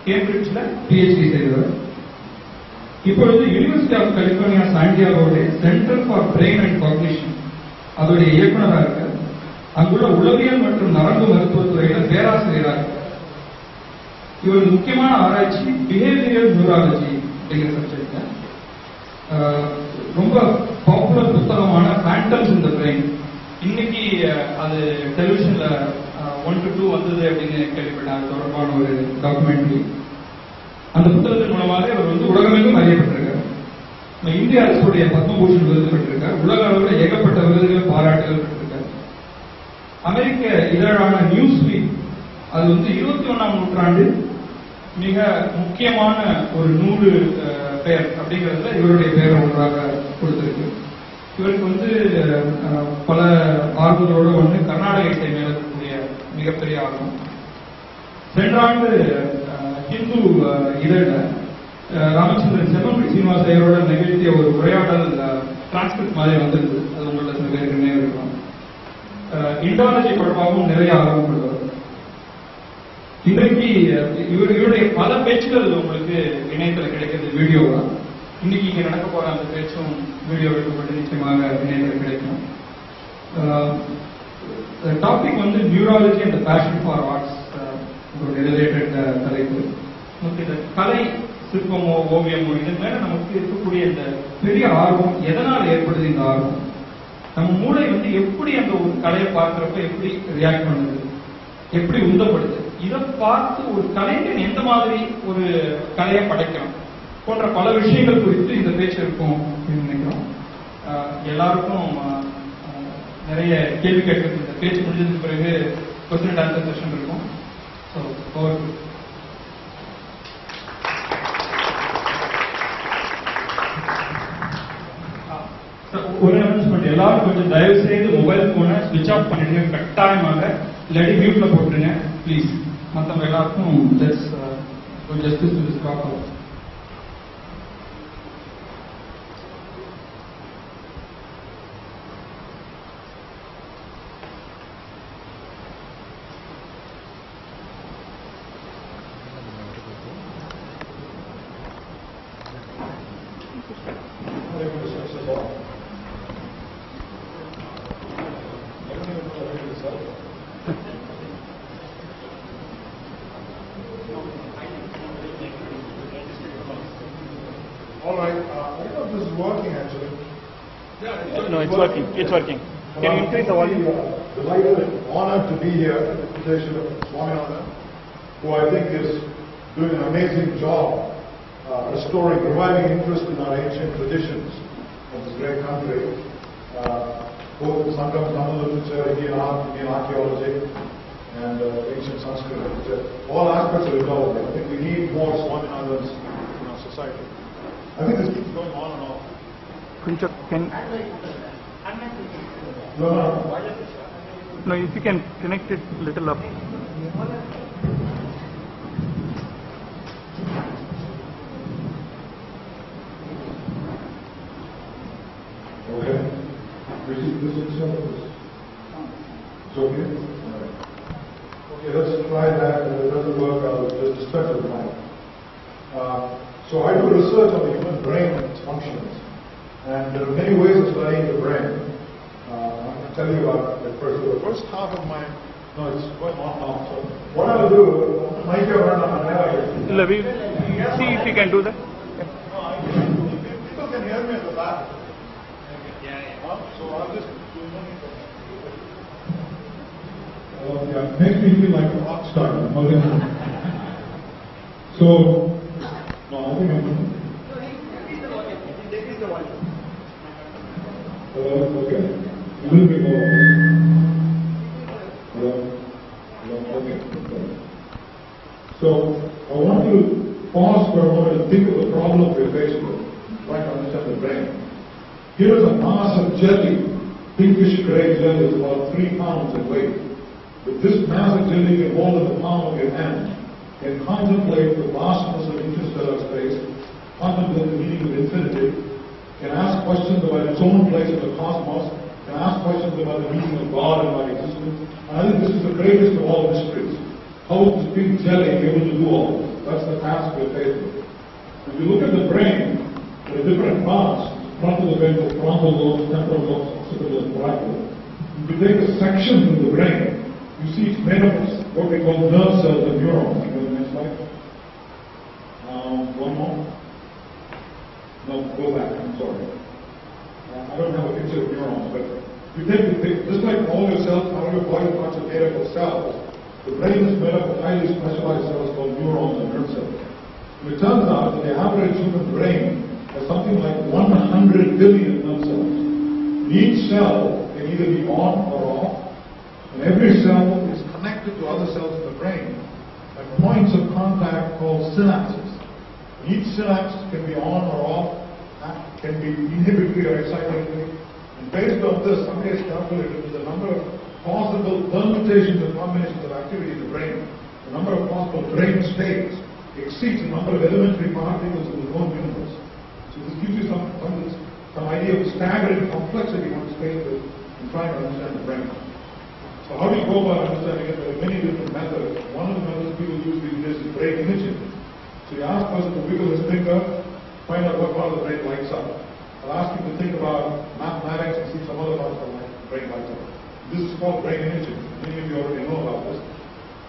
கேம்பிரிட்ஜில் PhD செய்தவர். இப்பொழுது university of California சாண்டியாகோவுடைய centre for brain and cognition அதோடைய இயக்குநராக இருக்கார். அங்குள்ள உளவியல் மற்றும் நரம்பு மருத்துவத்துறையில் பேராசிரியராக இருக்கார். இவரது முக்கியமான ஆராய்ச்சி பிஹேவியரல் நியூராலஜி அப்படிங்கிற சப்ஜெக்ட்ல ரொம்ப பாப்புலர் புத்தகமான ஃபேண்டம்ஸ் இன் தி பிரெயின். இன்னைக்கு அது டெலிவிஷன்ல 1 to 2 வந்தது அப்படின்னு கேள்விப்பட்டாங்க. தொடர்பான ஒரு டாக்குமெண்ட்ரி. அந்த புத்தகத்தின் மூலமாக அவர் உலகமெங்கும் அறியப்பட்டிருக்கார். இந்திய அரசுடைய பத்மபூஷன் விருது பெற்றிருக்கார். உலக அளவில் ஏகப்பட்ட விருதுகள் பாராட்டுகள் பெற்றிருக்கார். அமெரிக்க இதழான நியூஸ் வீக் அது 21ஆம் நூற்றாண்டு மிக முக்கியமான ஒரு 100 பெயர் அப்படிங்கிறதுல இவருடைய பெயரை ஒன்றாக கொடுத்திருக்கு. இவருக்கு பல ஆர்வங்களோட கர்நாடக இசை மேல இருக்கக்கூடிய மிகப்பெரிய ஆர்வம். சென்ற ஆண்டு ஹிந்து இதழ ராமச்சந்திரன் செம்மங்குடி சீனிவாச ஐயரோட நிகழ்த்திய ஒரு உரையாடல் டிரான்ஸ்கிரிப்ட் மாதிரி வந்திருந்தது. அது உங்களோட சில பேருக்கு நினைவு இருக்கும். இண்டாலஜி தொடர்பாகவும் நிறைய ஆர்வம் கொண்டவர். இன்றைக்கு இவருடைய பல பேச்சுகள் உங்களுக்கு இணையத்தில் கிடைக்கிறது வீடியோவா. இன்னைக்கு இங்க நடக்க போற அந்த பேச்சும் வீடியோ எடுக்கப்பட்டு நிச்சயமாக இணையத்தில் கிடைக்கும். Topic neurology and passion for arts related தலைப்பு. நமக்கு இந்த கலை, சிற்பமோ ஓவியமோ இது மேல நமக்கு இருக்கக்கூடிய இந்த பெரிய ஆர்வம் எதனால் ஏற்படுது? இந்த ஆர்வம் நம்ம மூளை எப்படி அந்த ஒரு கலையை பார்க்கிறப்ப எப்படி ரியாக்ட் பண்ணுது, எப்படி உந்தப்படுது, இதை பார்த்து ஒரு கலைஞன் எந்த மாதிரி ஒரு கலையை படைக்கலாம் போன்ற பல விஷயங்கள் குறித்து இந்த பேச்சு இருக்கும் அப்படின்னு நினைக்கிறோம். எல்லாருக்கும் நிறைய கேள்வி கேட்கறது இந்த பேச்சு முடிஞ்சதுக்கு பிறகு கொஸ்டின் அண்ட் ஆன்சர் செஷன் இருக்கும். ஸோ ஒரு அனௌன்ஸ்மெண்ட், எல்லாரும் கொஞ்சம் தயவு செய்து மொபைல் போனை ஸ்விட்ச் ஆஃப் பண்ணிடுங்க கட்டாயமாக, இல்லாட்டி மியூட்ல போட்டுருங்க ப்ளீஸ். மற்றவங்க எல்லாருக்கும் justice to this talk out. No, it's working. It's working. Can you increase the volume? Delighted and honored to be here at the invitation of Vilayanur, who I think is doing an amazing job restoring, reviving interest in our ancient traditions of this great country, both in Sangam, Tamil literature, Indian art, Indian archaeology, and ancient Sanskrit literature. All aspects are involved. I think we need more Swaminathan's in our society. I think this keeps going on and on. No, if you can connect it a little up. Okay. This is okay? Right. Okay, let's try that. If it doesn't work, I'll just dispense with mine. So I do research on the human brain and its functions. And there are many ways of studying the brain. I'm going to tell you about it first. The first half of my... No, it's going on now. So what I'll do, mic around on my See if you can do that. People can hear me at the back. So I'll just do yeah, makes me feel like a rock star. So, no, I think I'm going to... Okay. A little bit more. Okay. So, I want you to pause for a moment and think of the problem we're faced with. Try to understand the brain. Here is a mass of jelly. Pinkish gray jelly is about 3 pounds in weight. With this mass of jelly you can hold in the palm of your hand and contemplate the vastness of interstellar space, contemplate the meaning of infinity, can ask questions about its own place in the cosmos, can ask questions about the meaning of God and our existence. And I think this is the greatest of all mysteries. How is this big jelly able to do all this? That's the task we're faced with. If you look at the brain, there are different parts. Frontal the brain, frontal lobes, temporal lobes, occipital and parietal. If you take a section from the brain, you see it's made up of what we call nerve cells and neurons. Can you go to the next slide? One more. No, go back, I'm sorry. I don't have a picture of neurons, but you take the picture, just like all your cells, all your body parts are made up of cells, the brain is made up of highly specialized cells called neurons and nerve cells. And it turns out that the average human brain has something like 100 billion nerve cells. And each cell can either be on or off, and every cell is connected to other cells in the brain at points of contact called synapses. Each synapse can be on or off, can be inhibitory or excitatory. And based on this, somebody has calculated the number of possible permutations and combinations of activity in the brain, the number of possible brain states exceeds the number of elementary particles in the known universe. So this gives you some idea of the staggering complexity one is faced with in trying to understand the brain. So how do you go about understanding it? There are many different methods. One of the methods people use these days is brain imaging. So you ask a person to wiggle his finger, find out what part of the brain lights up. I'll ask him to think about mathematics and see some other parts of the brain lights up. This is called brain imaging. Many of you already know about this.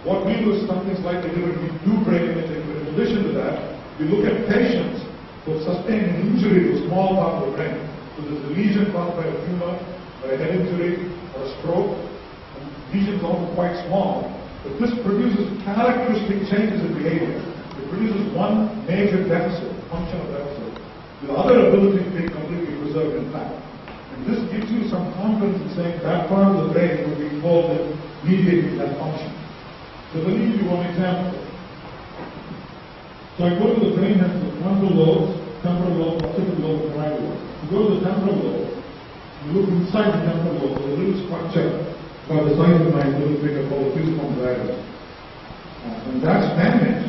What we do is something slightly different. We do brain imaging, but in addition to that, we look at patients who have sustained an injury to a small part of the brain. So there's a lesion caused by a tumor, by a head injury, or a stroke. And lesions are often quite small, but this produces characteristic changes in behavior. It produces one major deficit, functional deficit, with other abilities being completely preserved intact. And this gives you some confidence in saying that part of the brain will be involved in mediating that function. So let me give you one example. So I go to the brain has the frontal lobes, temporal lobe, occipital lobe, and parietal lobe. You go to the temporal lobe, you look inside the temporal lobe, there's a little structure about the size of my little finger called the fusiform gyrus. And that's damaged.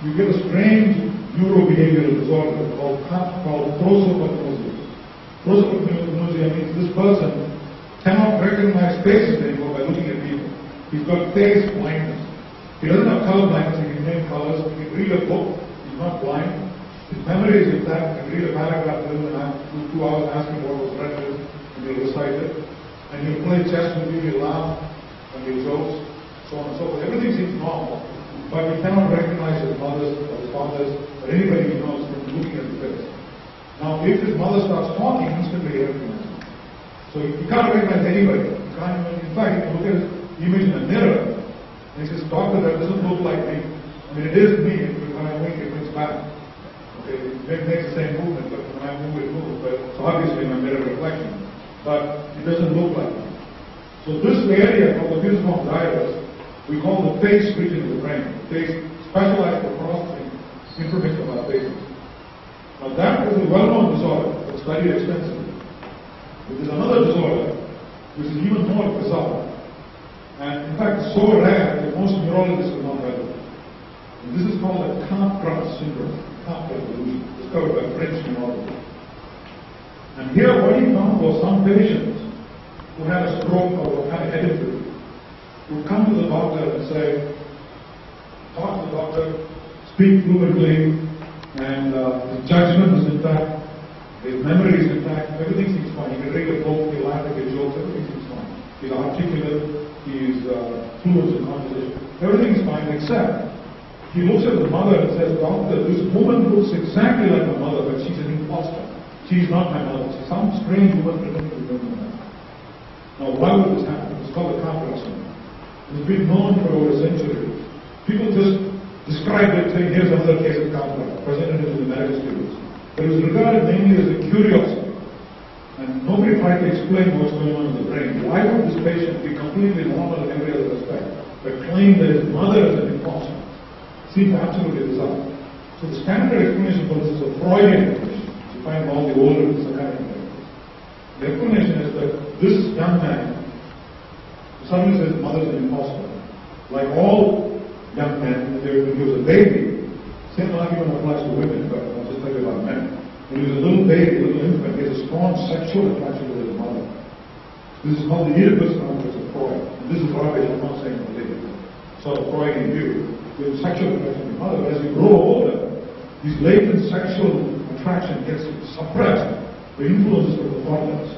You get a strange neurobehavioral disorder called prosopagnosia. Prosopagnosia means this person cannot recognize faces anymore by looking at people. He's got face blindness. He doesn't have color blindness, he can name colors, he can read a book, he's not blind. His memory is intact, he can read a paragraph within 2 hours asking what was read with, and he'll recite it. And he'll play chess with you, he'll laugh, and he'll jokes, so on and so forth. Everything seems normal. But he cannot recognize his mothers or his fathers or anybody he knows from looking at the face. Now, if his mother starts talking, instantly he recognizes him. So he can't recognize anybody. He can't even, in fact, he can look at his image in a mirror and he says, "Doctor, that doesn't look like me." I mean, it is me, but when I wink, it winks back. Okay, it makes the same movement, but when I move, it moves. But it's obviously my mirror reflection. But it doesn't look like me. So this area called the fusiform gyrus, we call the face region of the brain. Face specialized for processing information about faces. Now that is a well-known disorder that's studied extensively. But there's another disorder which is even more bizarre. And in fact, so rare that most neurologists will not have it. And this is called a Capgras syndrome, Capgras delusion, discovered by French neurologists. And here what he found was some patients who had a stroke or had a head injury would come to the doctor and say, talk to the doctor, speak fluently, and his judgment is intact, his memory is intact, everything seems fine. He can read a book, he'll laugh at his jokes, everything seems fine. He's articulate, he's fluent in conversation, everything is fine except he looks at the mother and says, "Doctor, this woman looks exactly like my mother, but she's an imposter. She's not my mother. She's some strange woman pretending to be my mother." Now, why would this happen? It's called a Capgras syndrome. It's been known for over a century. People just describe it saying, "Here's another case of Capgras," presented in the medical students. But it was regarded mainly as a curiosity. And nobody tried to explain what's going on in the brain. Why would this patient be completely normal in every other respect, but claim that his mother is an imposter? Seems absolutely bizarre. So the standard explanation for this is a Freudian explanation. You find all the older psychiatric explanations. The explanation is that this young man suddenly says mother's an imposter. Like all young men, when he was a baby, same argument applies to women, but I'll just tell you about men. When he was a little baby, a little infant, he has a strong sexual attraction to his mother. This is called the Oedipus complex of Freud. And this is rubbish, I'm not saying believe it. Sort of Freudian view. with sexual attraction to your mother. But as you grow older, this latent sexual attraction gets suppressed by influences of the cortex.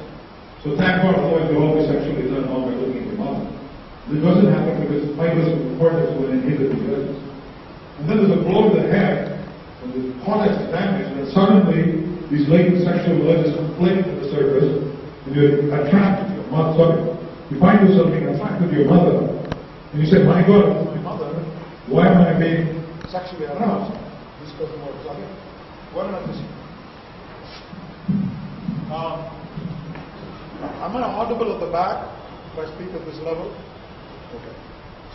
So thank God, otherwise you're always sexually turned on by looking at your mother. This doesn't happen because fibers of the cortex will inhibit the urges. And then there's a blow to the head, and the cortex is damaged, and suddenly these latent sexual urges come flooding to the surface, and you're attracted to your mother. Sorry, you find yourself being attracted to your mother, and you say, my God, it's my mother. Why am I being sexually aroused? This person was sorry. What am I missing? Am I audible at the back if I speak at this level? Okay.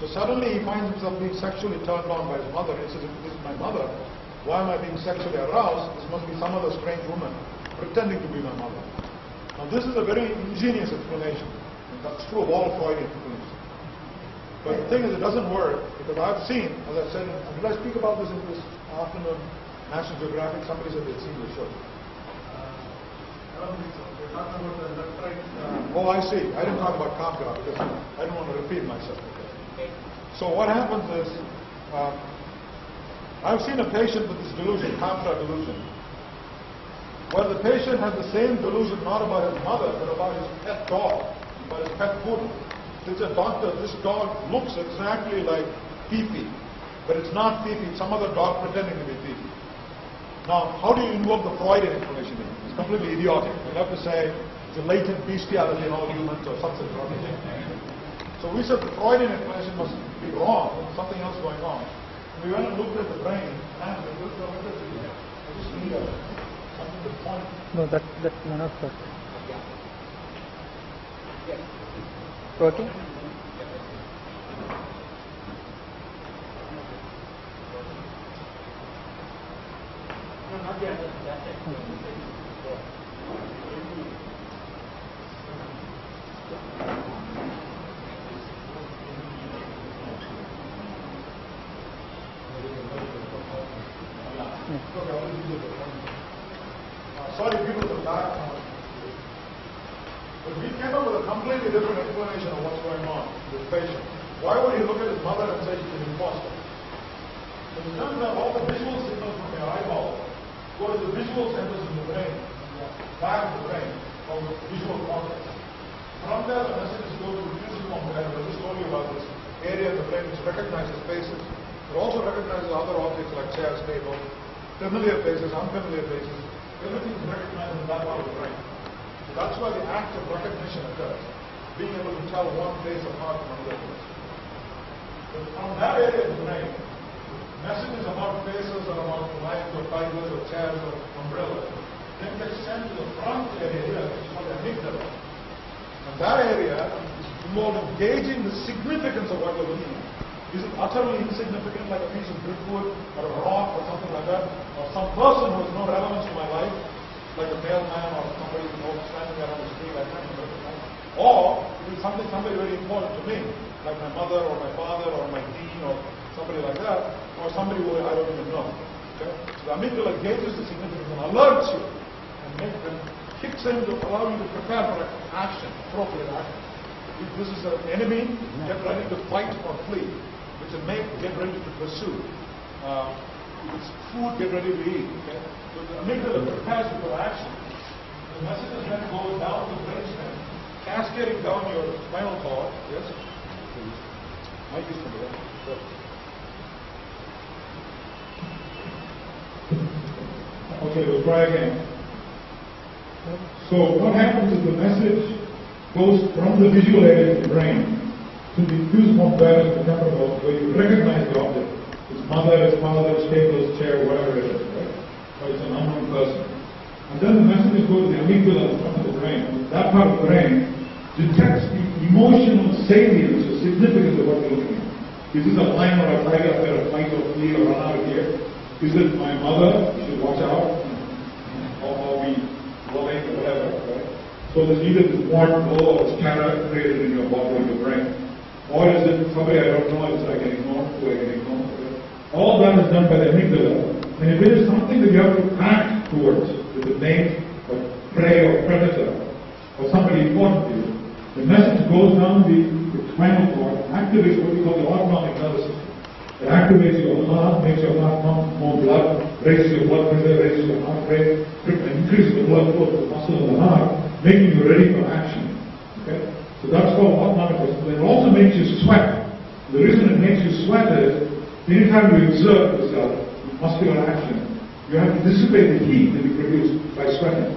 So suddenly he finds himself being sexually turned on by his mother. He says, if this is my mother, why am I being sexually aroused? This must be some other strange woman pretending to be my mother. Now this is a very ingenious explanation. And that's true of all Freudian explanations. But the thing is, it doesn't work, because I've seen, as I said, did I speak about this in this afternoon, National Geographic? Somebody said they'd seen the show. I don't think so. We're talking about the left right. Oh, I see. I didn't talk about Kafka because I didn't want to repeat myself. So what happens is, I've seen a patient with this delusion, Kafka delusion, where the patient has the same delusion not about his mother, but about his pet dog, about his pet poodle. It's a doctor, this dog looks exactly like Pee-Pee, but it's not Pee-Pee, it's some other dog pretending to be Pee-Pee. Now, how do you invoke the Freudian explanation here? It's completely idiotic. You'll have to say it's a latent bestiality in all humans or something rubbish. So we said the Freudian explanation must be wrong, there's something else going on. We went and looked at the brain, and I just need something to point. No, that's not that. Working? Sorry, people at the back. But we came up with a completely different explanation of what's going on with the patient. Why would he look at his mother and say she's an imposter? But it turns out all the visual signals from your eyeball go to the visual centers in the brain, back of the brain, called the visual cortex. From there, the messages go to the fusiform brain. I just told you about this area of the brain which recognizes faces. It also recognizes other objects like chairs, tables, familiar faces, unfamiliar faces. Everything is recognized in that part of the brain. So that's why the act of recognition occurs, being able to tell one face apart from another face. But from that area of the brain, messages about faces or about lines or fibers or chairs or umbrellas then get sent to the front area here, which is called the amygdala. And that area is involved in gauging the significance of what you're looking at. Is it utterly insignificant, like a piece of driftwood or a rock or something like that? Or some person who has no relevance to my life, like a mailman or somebody standing there on the street I can't recognize? Or it is somebody very important to me, like my mother or my father or my dean or somebody like that, or somebody who I don't even know. Okay? So the amygdala gauges the significance and alerts you and kicks in to allow you to prepare for action, appropriate action. If this is an enemy, get ready to fight or flee. If it's a mate, get ready to pursue. If it's food, get ready to eat. Okay? So the amygdala prepares you for action. The messages then go down the brainstem, cascading down your spinal cord. Yes? Mic is from there. Okay, we'll try again. So what happens is the message goes from the visual area of the brain to the fusiform area of the temporal lobe, where you recognize the object. It's mother, it's father, it's table, it's chair, whatever it is, right? Or it's an unknown person. And then the messages go to the amygdala in front of the brain. That part of the brain detects the emotional salience or significance of what you're looking at. Is this a lion or a tiger up there, a fight or flee or run out of here? Is it my mother? You should watch out. Or be loving or whatever, right? So there's either this warm glow or this terror created in your body or your brain. Or is it somebody I don't know, it's I can ignore, who I can ignore. Okay? All that is done by the amygdala. And if it is something that you have to act towards, with the name of prey or predator, or somebody important to you, the message goes down the spinal cord, activates what we call the autonomic nervous system. It activates your heart, makes your heart pump more blood, raises your blood pressure, raises your heart rate, increases the blood flow to the muscle of the heart, making you ready for action. Okay? So that's called autonomic response. It also makes you sweat. The reason it makes you sweat is anytime you exert yourself, muscular action, you have to dissipate the heat that you produce by sweating.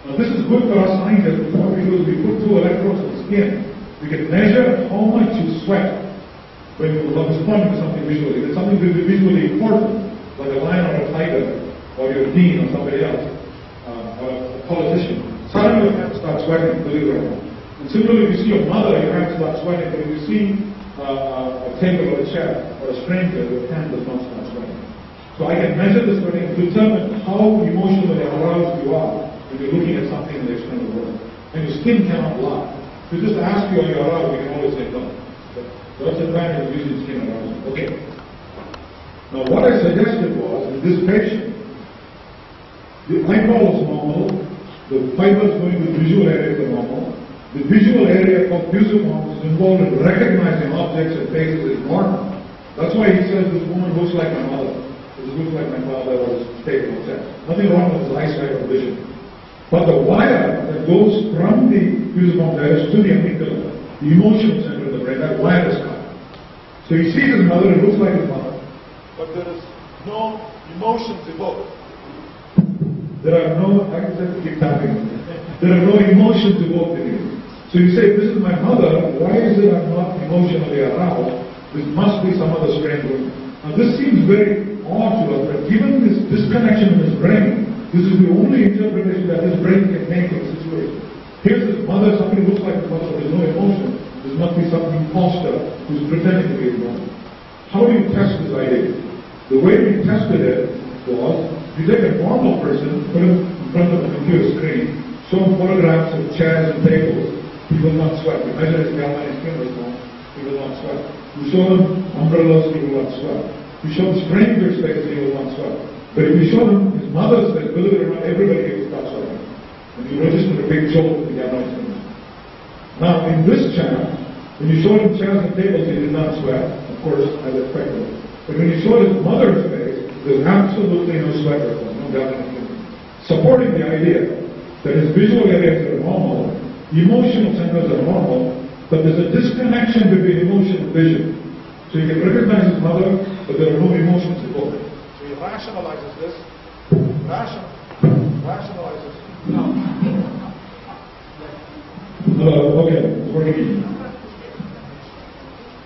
Now this is good for us scientists. What we do is we put 2 electrodes on the skin. We can measure how much you sweat when you are responding to something visually. If it's something visually important, like a lion or a tiger, or your dean or somebody else, or a politician, suddenly your hands start sweating, believe it or not. And similarly, if you see your mother, your hands start sweating, but if you see a table or a chair or a stranger, your hand does not start sweating. So I can measure the sweating to determine how emotionally aroused you are when you're looking at something in the external world. And your skin cannot lie. If you just ask you are you aroused, you can always say no. So that's the advantage of using skin arousal. Okay. Now what I suggested was, in this patient, the eyeball is normal, the fibers going to the visual areas are normal, the visual area called fusiform is involved in recognizing objects and faces is normal. That's why he says this woman looks like my mother. This looks like my father or his state of sex. Nothing wrong with his eyesight or vision. But the wire that goes from the fusiform gyrus to the amygdala, the emotion center of the brain, that wire is cut. So he sees his mother, it looks like his mother, but there is no emotions evoked. There are no, I can keep tapping. There are no emotions evoked in him. So you say, this is my mother, why is it I'm not emotionally aroused? This must be some other strange woman. Now this seems very odd to us, but given this disconnection in his brain, this is the only interpretation that his brain can make of the situation. Here's his mother, somebody looks like his mother, there's no emotion. This must be some imposter who's pretending to be his mother. How do you test this idea? The way we tested it was, you take a normal person, put him in front of a computer screen, show him photographs of chairs and tables, he will not sweat. You measure his galvanic skin response, he will not sweat. You show him umbrellas, he will not sweat. You show him strangers' faces, he will not sweat. But if you show him his mother's face, believe it or not, everybody will start sweating. And you register a big jolt with the galvanic skin response. Now, in this chart, when you showed him chairs and tables, he did not sweat, of course, as expected. But when you showed his mother's face, there's absolutely no sweat response, no galvanic skin response. Supporting the idea that his visual areas are normal, emotional centers are normal, but there's a disconnection between emotion and vision. So you can recognize his mother, but there are no emotions involved. So he rationalizes this, rationalizes. No. Okay, it's working.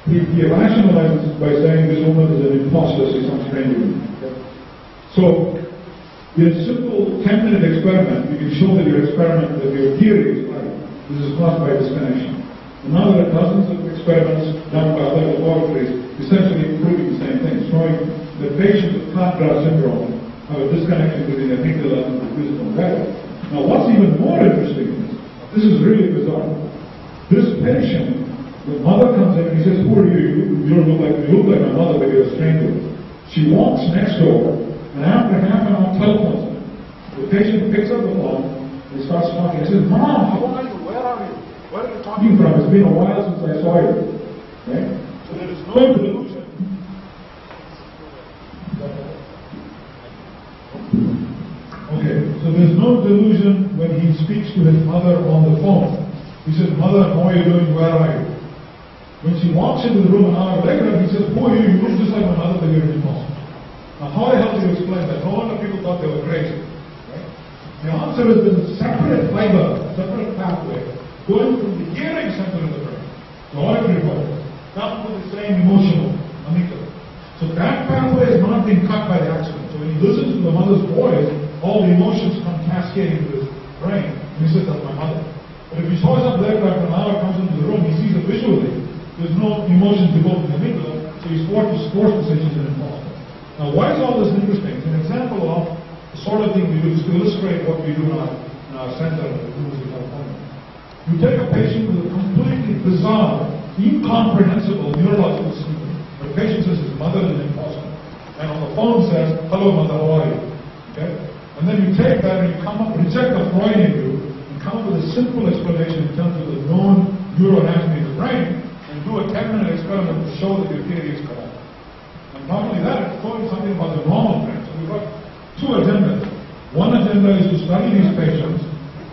He rationalizes by saying this woman is an imposter, she's some strange woman. Okay? So, in a simple 10-minute experiment, you can show that your experiment, that your theory is right. This is caused by disconnection. And now there are dozens of experiments done by other laboratories essentially proving the same thing, showing that patients with Capgras syndrome have a disconnection between the amygdala and the fusiform gyrus. Now what's even more interesting is, this is really bizarre. This patient, the mother comes in and he says, who are you? You don't look like me. You look like my mother, but you're a stranger. She walks next door, and after half an hour telephones him. The patient picks up the phone, and he starts talking. He says, Mom, how are you? Where are you? Where are you talking from? It's been a while since I saw you. Right? So there is no delusion. Okay, so there's no delusion when he speaks to his mother on the phone. He says, Mother, how are you doing? Where are you? When she walks into the room an hour later, he says, who are you? You look just like my mother, but you're an imposter. Now, how the hell do you explain that? No wonder people thought they were crazy. Right? The answer is there's a separate fiber, separate pathway, going from the hearing center of the brain, the auditory fiber, down to the same emotional amygdala. So that pathway is not being cut by the accident. So when he listens to the mother's voice, all the emotions come cascading to his brain, and he says, that's my mother. But if he shows up later after an hour, comes into the room, he sees it visually, there's no emotions devoted to the amygdala, so he's forced to say she's an imposter. Now, why is all this interesting? It's an example of the sort of thing we do to illustrate what we do in our center at the University of California. You take a patient with a completely bizarre, incomprehensible neurological symptom. The patient says his mother is an imposter. And on the phone says, hello mother, how are you? Okay? And then you take that and you come up, reject the Freudian view, and come up with a simple explanation in terms of the known neuroanatomy of the brain, and do a 10-minute experiment to show that your theory is correct. I'm talking two agendas. One agenda is to study these patients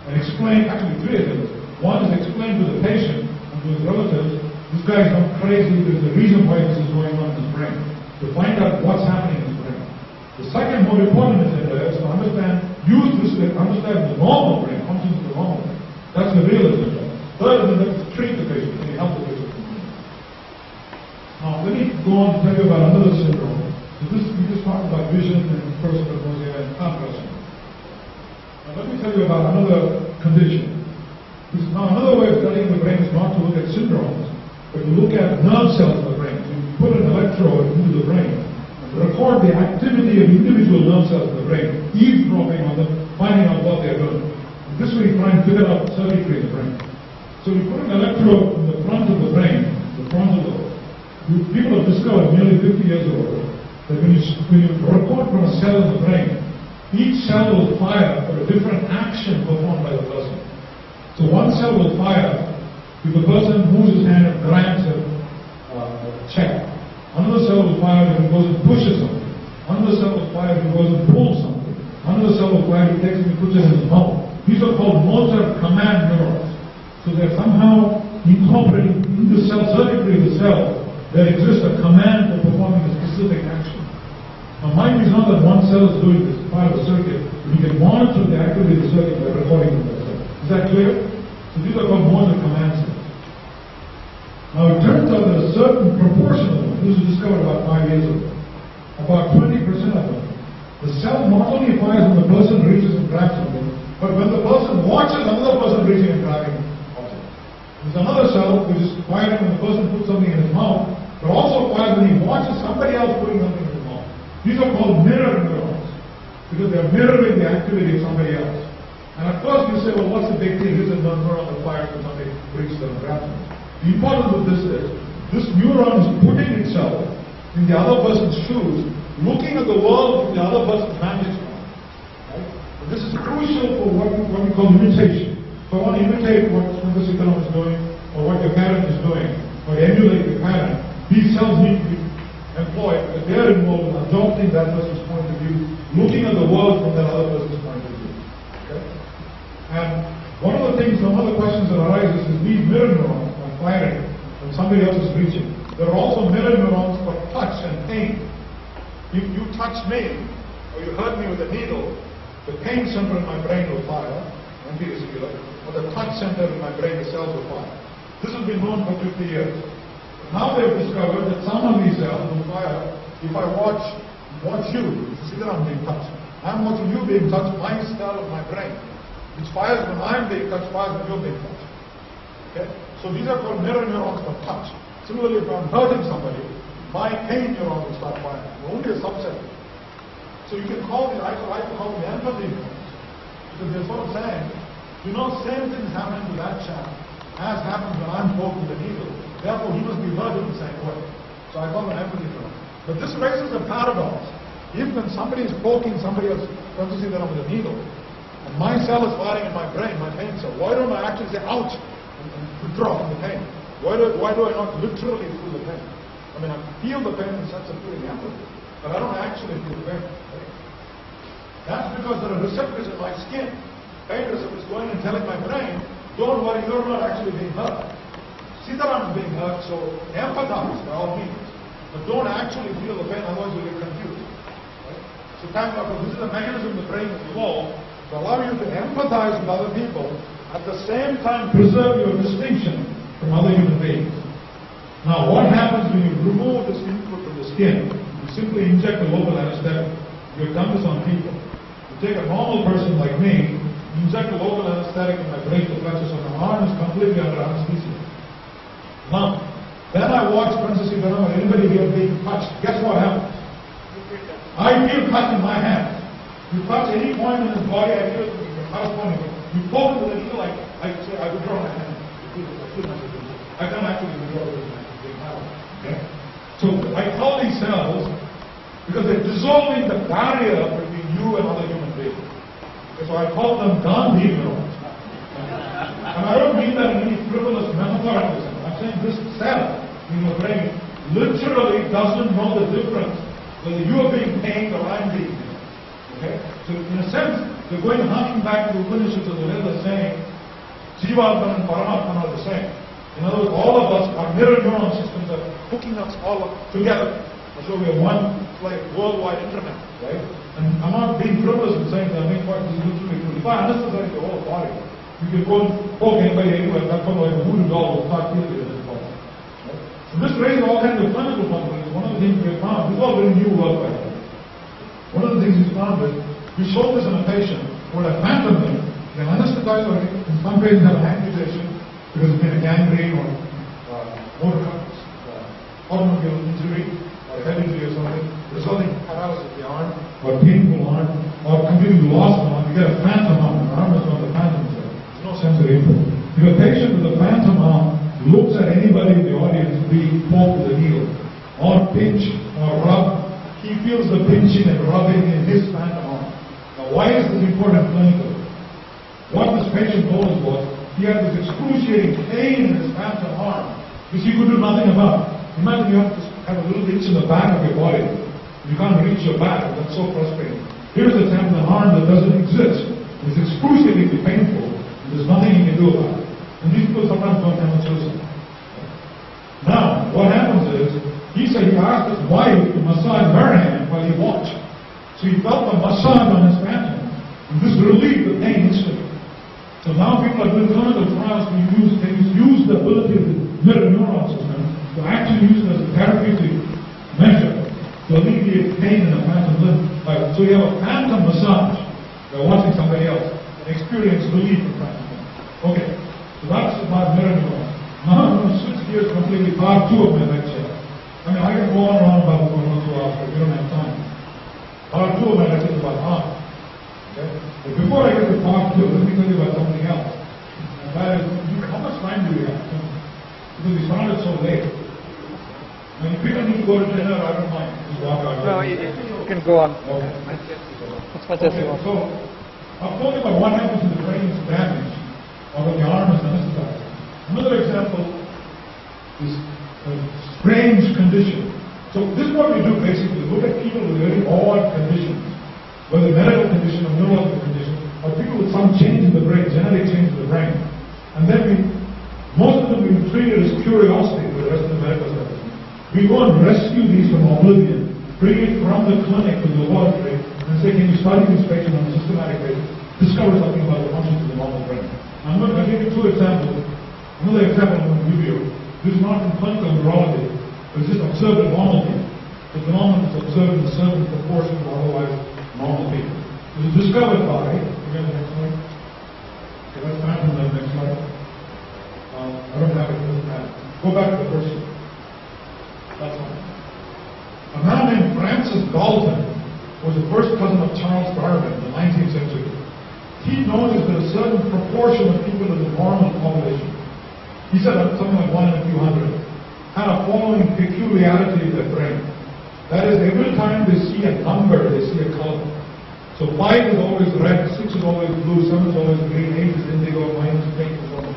and explain, actually three agendas. One is explain to the patient and to his relatives, this guy is not crazy, there's a reason why this is going on in his brain, to find out what's happening in his brain. The second more important agenda is to understand, use this to understand the normal brain, functions of the normal brain. That's the real agenda. Third agenda is to treat the patient and help the patient. Now, let me go on to tell you about another syndrome. So this, we just talked about vision and first hypnosia and compression. Now, let me tell you about another condition. Now, another way of studying the brain is not to look at syndromes, but to look at nerve cells in the brain. So you put an electrode into the brain and record the activity of individual nerve cells in the brain, eavesdropping on them, finding out what they're doing. And this way, you try and figure out circuitry in the brain. So we put an electrode in the front of the brain, the frontal lobe. People have discovered nearly 50 years ago that when you record from a cell in the brain, each cell will fire for a different action performed by the person. So one cell will fire if the person moves his hand and grabs a check. Another cell will fire if he goes and pushes something. Another cell will fire if he goes and pulls something. Another cell will fire if he takes it and puts it in his mouth. These are called motor command neurons. So they're somehow incorporated in the cell circuitry of the cell. There exists a command for performing a specific action. Now, mind is not that one cell is doing this part of the circuit, but you can monitor the activity of the circuit by recording from that cell. Is that clear? So these are called motor command cells. Now, it turns out that a certain proportion of them, this was discovered about 5 years ago, about 20% of them, the cell not only fires when the person reaches and grabs something, but when the person watches another person reaching and grabbing object. There's another cell which is firing when the person puts something in his mouth, but also fires when he watches somebody else putting something in his mouth. These are called mirror neurons, because they're mirroring the activity of somebody else. And at first you say, well, what's the big deal? Here's a neuron that fires when somebody reaches and grabs it. The importance of this is, this neuron is putting itself in the other person's shoes, looking at the world from the other person's vantage point. Right? This is crucial for what we call imitation. So I want to imitate what Sundar Sitaram is doing, or what your parent is doing, or emulate your parent. These cells need to be employed because they are involved in adopting that person's point of view, looking at the world from that other person's point of view. Okay? And one of the questions that arises is these mirror neurons are firing when somebody else is reaching. There are also mirror neurons for touch and pain. If you touch me, or you hurt me with a needle, the pain center in my brain will fire, antivesicular, or the touch center in my brain, the cells will fire. This has been known for 50 years. Now they've discovered that some of these cells will fire if I watch you, see that I'm being touched. I'm watching you being touched, my cell of my brain, which fires when I'm being touched, fires when you're being touched. Okay? So these are called mirror neurons for touch. Similarly, if I'm hurting somebody, my pain neurons will start firing. Only a subset. So you can call the, I like to call them empathy neurons. Because they're sort of saying, you know, same things happen to that chap as happens when I'm poking the needle. Therefore, he must be hurt in the same way. So I call them empathy neurons. But this raises a paradox. Even when somebody is poking somebody else, let's see that with a needle, and my cell is firing in my brain, my pain cell, why don't I actually say ouch and withdraw from the pain? Why do I not literally feel the pain? I mean, I feel the pain in the sense of feeling empathy, but I don't actually feel the pain. Right? That's because there are receptors in my skin, pain receptors going and telling my brain, don't worry, you're not actually being hurt. See that I'm being hurt, so empathize by all means. But don't actually feel the pain, otherwise you'll get confused. Right? So this is a mechanism the brain has evolved to allow you to empathize with other people, at the same time preserve your distinction from other human beings. Now, what happens when you remove this input from the skin? You simply inject a local anesthetic. You've done this on people. You take a normal person like me, inject a local anesthetic in my brain to pressure, so my arm is completely under anesthesia. Now, then I watch Princess Vilayanur and anybody here being touched. Guess what happens? I feel touch in my hand. You touch any point in his body, I feel it corresponding. You poke it with a needle, I say, I withdraw my hand. I can't actually withdraw it with my hand. Okay? So I call these cells because they're dissolving the barrier between you and other human beings. So I call them Gandhi neurons. And I don't mean that in any frivolous metaphoricism. I'm saying this cell in your brain literally doesn't know the difference whether you are being pained or I'm being pained. Okay? So in a sense, they're going harking back to the Upanishads of the Vedas saying, Jivatman and Paramatman are the same. In other words, all of us, our mirror neuron systems are hooking us all up together. So we have one, like, worldwide internet, right? And I'm not being frivolous in saying that I make quite this literally true. If I anesthetize the whole body, you can go and poke anybody anywhere, that's like a voodoo doll will start feeling it at this point. Right? So this raises all kinds of clinical possibilities. One of the things we have found, this is all very new work by the way. One of the things we found is, we showed this in a patient who had a phantom limb. They anesthetize already, and some patients have an amputation because it's been a gangrene or automobile injury or head injury or something, resulting in paralysis of the arm or painful arm or completely lost an arm. You get a phantom arm. The arm is not the phantom cell. There's no sensory input. If a patient with a phantom arm looks at anybody in the audience being poked with a needle or pinch or rub, he feels the pinching and rubbing in his phantom arm. Now, why is this important clinically? What this patient told us was he had this excruciating pain in his phantom arm which he could do nothing about. Imagine you have to have a little itch in the back of your body. You can't reach your back. That's so frustrating. Here's a phantom arm that doesn't exist. It's excruciatingly painful. And there's nothing you can do about it. And these people sometimes don't have a choice. Now, what happens is, he said he asked his wife to massage her hand while he watched. So he felt the massage on his phantom. And this relieved the pain instantly. So now people are doing clinical trials to use the ability of the mirror neuron system to actually use it as a therapeutic measure to alleviate pain in a phantom limb. So you have a phantom massage by watching somebody else and experience relief from phantom limb. Okay, so that's about mirror neurons. Now I'm going to switch gears completely, part 2 of my lecture. I mean, I can go on and on about this for 1 or 2 hours, but we don't have time. Part 2 of my lecture is about heart. Okay? But before I get to part 2, let me tell you about something else. And that is, how much time do we have? Because we started so late. When you people need to go to dinner, I don't mind. Just walk out. No, you can go on. Okay. As much as you want. So, I'll talk about what happens when the brain is damaged or when the arm is anesthetized. Another example is a strange condition. So this is what we do basically. Look at people with very odd conditions, whether medical condition or neurological condition, or people with some change in the brain, genetic change in the brain. And then most of them we treat it as curiosity for the rest of the medical establishment. We go and rescue these from oblivion, bring it from the clinic to the laboratory, and say, can you study this patient on a systematic basis, discover something about the functions of the normal brain. I'm going to give you 2 examples. Another example I'm going to give you. This is not in clinical neurology, but it's just observed in normal people. The phenomenon is observed in a certain proportion of otherwise normal people. It was discovered by, again the next slide. Okay, let's back from the next slide. I don't have it, it doesn't matter. Go back to the first slide. That's fine. A man named Francis Galton was the first cousin of Charles Darwin in the 19th century. He noticed that a certain proportion of people in the normal population, he said something like 1 in a few hundred, had a following peculiarity in their brain. That is, every time they see a number, they see a color. So 5 is always red, 6 is always blue, 7 is always green, 8 is indigo, minus pink, and so on.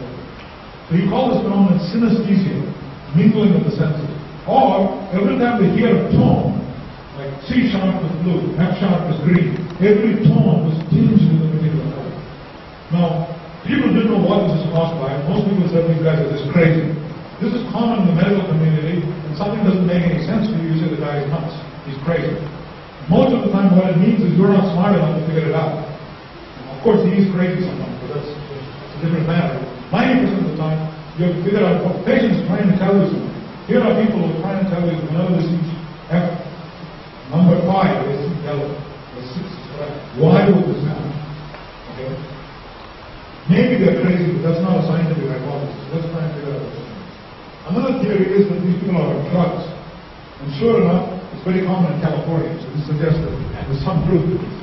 So he called this phenomenon synesthesia, mingling of the senses. Or, every time they hear a tone, like C sharp is blue, F sharp is green, every tone was tinged with a particular color. Now, people didn't know what this is caused by. Most people said these guys are just crazy. This is common in the medical community, and something doesn't make any sense to you, you say the guy is nuts, he's crazy. Most of the time what it means is you're not smart enough to figure it out. Of course he is crazy sometimes, but that's a different matter. 90% of the time, you have to figure out what the patient is trying to tell you something. Here are people who are trying to tell you whenever they see F, number 5, they see yellow, or 6 is correct. Why would this happen? Okay? Maybe they're crazy, but that's not a scientific hypothesis. Let's try and figure out what's going on. Another theory is that these people are on drugs. And sure enough, it's very common in California, so this suggests that there's some truth to this.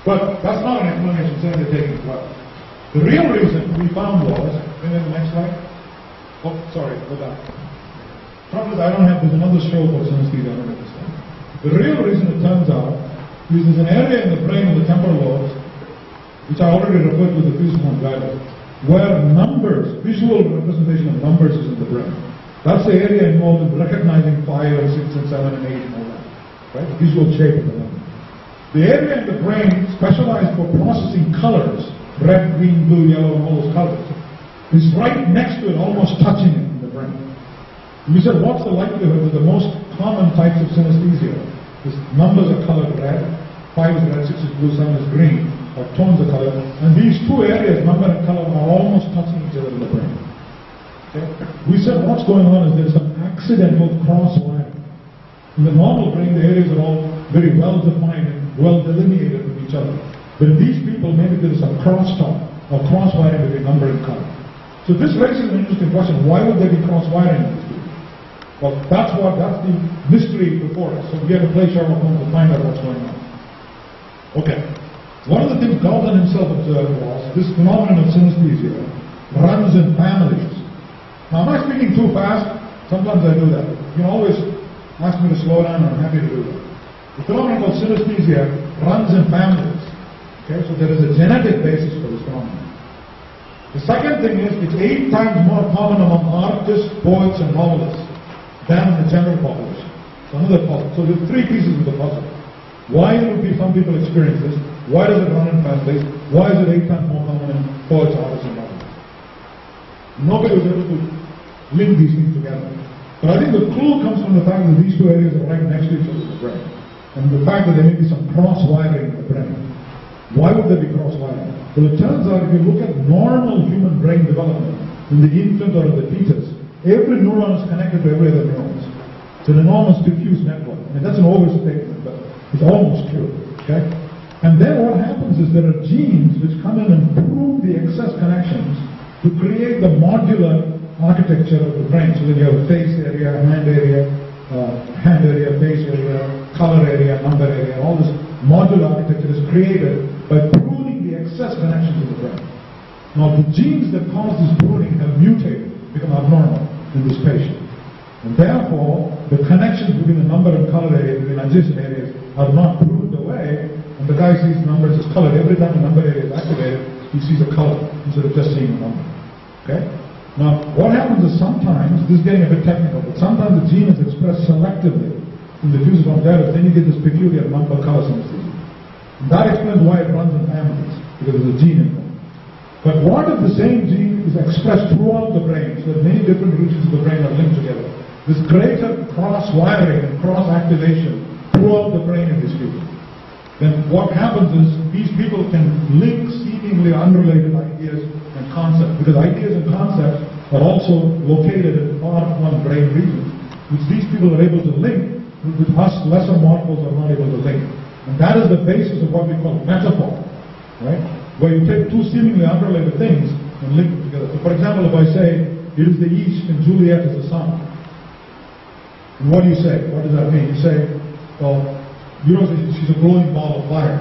But that's not an explanation saying they're taking drugs. The real reason we found was, maybe the next slide? Oh, sorry, go back. Problem is I don't have, there's another show for synesthesia, I don't have this one. The real reason it turns out is there's an area in the brain of the temporal lobes, which I already referred to the fusiform guidance, where numbers, visual representation of numbers is in the brain. That's the area involved in recognizing 5 and 6 and 7 and 8 and all that. Right? The visual shape of the number. The area in the brain specialized for processing colors, red, green, blue, yellow, and all those colors, is right next to it, almost touching it in the brain. And we said, what's the likelihood that the most common types of synesthesia is numbers are colored red, 5 is red, 6 is blue, 7 is green, or tones are colored, and these two areas, number and color, are almost touching each other in the brain. Okay? We said what's going on is there's some accidental cross-wiring. In the normal brain, the areas are all very well defined and well delineated with each other. But in these people, maybe there is a crosstalk or cross-wiring between number and color. So this raises an interesting question. Why would there be cross-wiring in these people? Well, that's the mystery before us. So we have to play Sherlock Holmes to find out what's going on. Okay. One of the things Galton himself observed was this phenomenon of synesthesia runs in families. Now, am I speaking too fast? Sometimes I do that. You can always ask me to slow down, and I'm happy to do that. The phenomenon called synesthesia runs in families. Okay, so there is a genetic basis for this phenomenon. The second thing is it's 8 times more common among artists, poets, and novelists than in the general population. It's another puzzle. So there's 3 pieces of the puzzle. Why would some people experience this? Why does it run in families? Why is it 8 times more common in poets, artists, and novelists? Nobody was able to link these things together. But I think the clue comes from the fact that these 2 areas are right next to each other in the brain. And the fact that there may be some cross-wiring in the brain. Why would there be cross-wiring? Well, it turns out if you look at normal human brain development in the infant or in the fetus, every neuron is connected to every other neuron. It's an enormous diffuse network. I mean, that's an overstatement, but it's almost true. Okay? And then what happens is there are genes which come in and prove the excess connections to create the modular architecture of the brain. So that you have a face area, hand area, face area, color area, number area, all this modular architecture is created by pruning the excess connections in the brain. Now the genes that cause this pruning have mutated, become abnormal in this patient. And therefore, the connections between the number and color area, between adjacent areas, are not pruned away, and the guy sees numbers as colored. Every time a number area is activated, he sees a color instead of just seeing a number. Okay? Now, what happens is sometimes, this is getting a bit technical, but sometimes the gene is expressed selectively in the fusiform gyrus, then you get this peculiar number color synesthesia. And that explains why it runs in families, because there's a gene in there. But what if the same gene is expressed throughout the brain, so that many different regions of the brain are linked together? This greater cross-wiring and cross-activation throughout the brain in these people. Then what happens is these people can link seemingly unrelated ideas and concepts, because ideas and concepts are also located in part one brain regions, which these people are able to link, which us lesser mortals are not able to link. And that is the basis of what we call metaphor, right? Where you take 2 seemingly unrelated things and link them together. So for example, if I say, it is the east and Juliet is the sun, and what do you say? What does that mean? You say, well, you know, she's a glowing ball of fire.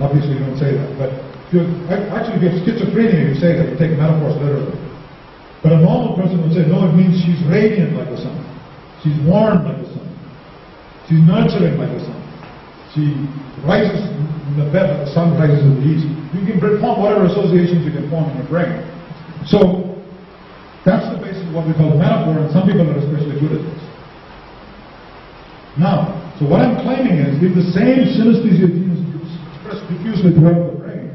Obviously you don't say that, but if you have schizophrenia, you say that, you take metaphors literally. But a normal person would say, no, it means she's radiant like the sun. She's warm like the sun. She's nurturing like the sun. She rises in the bed, but the sun rises in the east. You can form whatever associations you can form in your brain. So, that's the basis of what we call metaphor, and some people are especially good at this. Now, so what I'm claiming is, if the same synesthesia gene is expressed diffusely throughout the brain,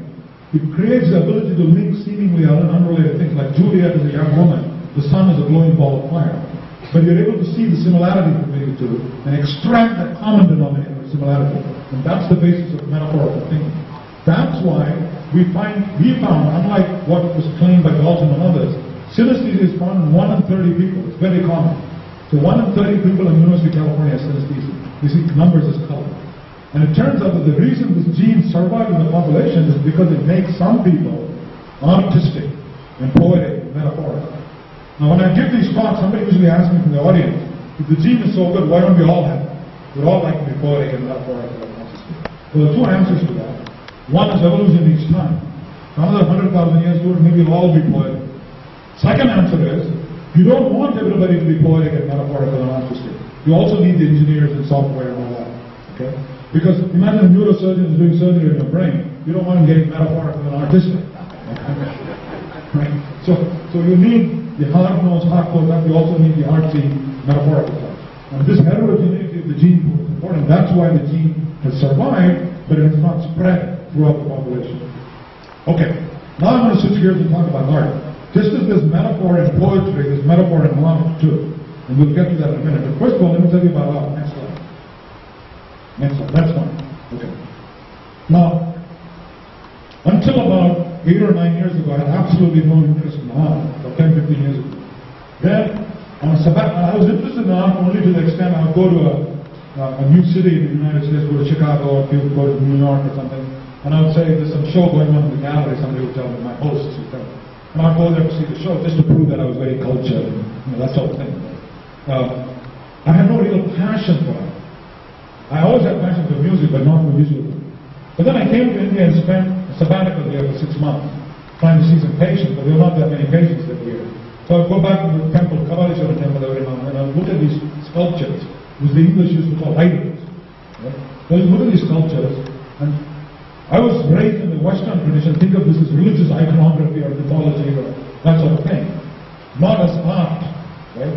it creates the ability to link seemingly unrelated things, like Juliet is a young woman, the sun is a glowing ball of fire. But you're able to see the similarity between the two and extract that common denominator of similarity. And that's the basis of metaphorical thinking. That's why we found, unlike what was claimed by Galton and others, synesthesia is found in 1 in 30 people. It's very common. So 1 in 30 people in University of California has synesthesia. We see numbers as color. And it turns out that the reason this gene survives in the population is because it makes some people artistic and poetic and metaphorical. Now when I give these talks, somebody usually asks me from the audience, if the gene is so good, why don't we all have it? We'd all like to be poetic and metaphorical and artistic. Well, there are 2 answers to that. One is evolution each time. Another 100,000 years ago, maybe we'll all be poetic. Second answer is, you don't want everybody to be poetic and metaphorical and artistic. You also need the engineers and software and all that. Okay? Because imagine a neurosurgeon is doing surgery in your brain. You don't want him getting metaphorical and artistic. Right? So you need the hard-nosed, hardcore stuff. You also need the artsy, metaphorical stuff. And this heterogeneity of the gene pool is important. That's why the gene has survived, but it has not spread throughout the population. Okay, now I'm going to switch gears and talk about art. Just as there's metaphor in poetry, there's metaphor in art too. And we'll get to that in a minute. But first of all, let me tell you about art. Next slide. Next slide. That's fine. Okay. Now, until about 8 or 9 years ago, I had absolutely no interest in art, or 10, 15 years ago. Then, I was interested in art only to the extent I would go to a new city in the United States, go to Chicago, or go to New York or something, and I would say, there's some show going on in the gallery, somebody would tell me, my hosts would tell me. And I'd go there to see the show just to prove that I was very cultured, and that sort of thing. I had no real passion for it. I always had passion for music, but not for visual. But then I came to India and spent a sabbatical here for 6 months, trying to see some patients, but there were not that many patients that year. So I'd go back to the temple, Kavalishwara temple every now and then, and I'd look at these sculptures, which the English used to call idols. Right? So I'd look at these sculptures, and I was raised in the Western tradition, think of this as religious iconography or mythology or that sort of thing, not as art. Right?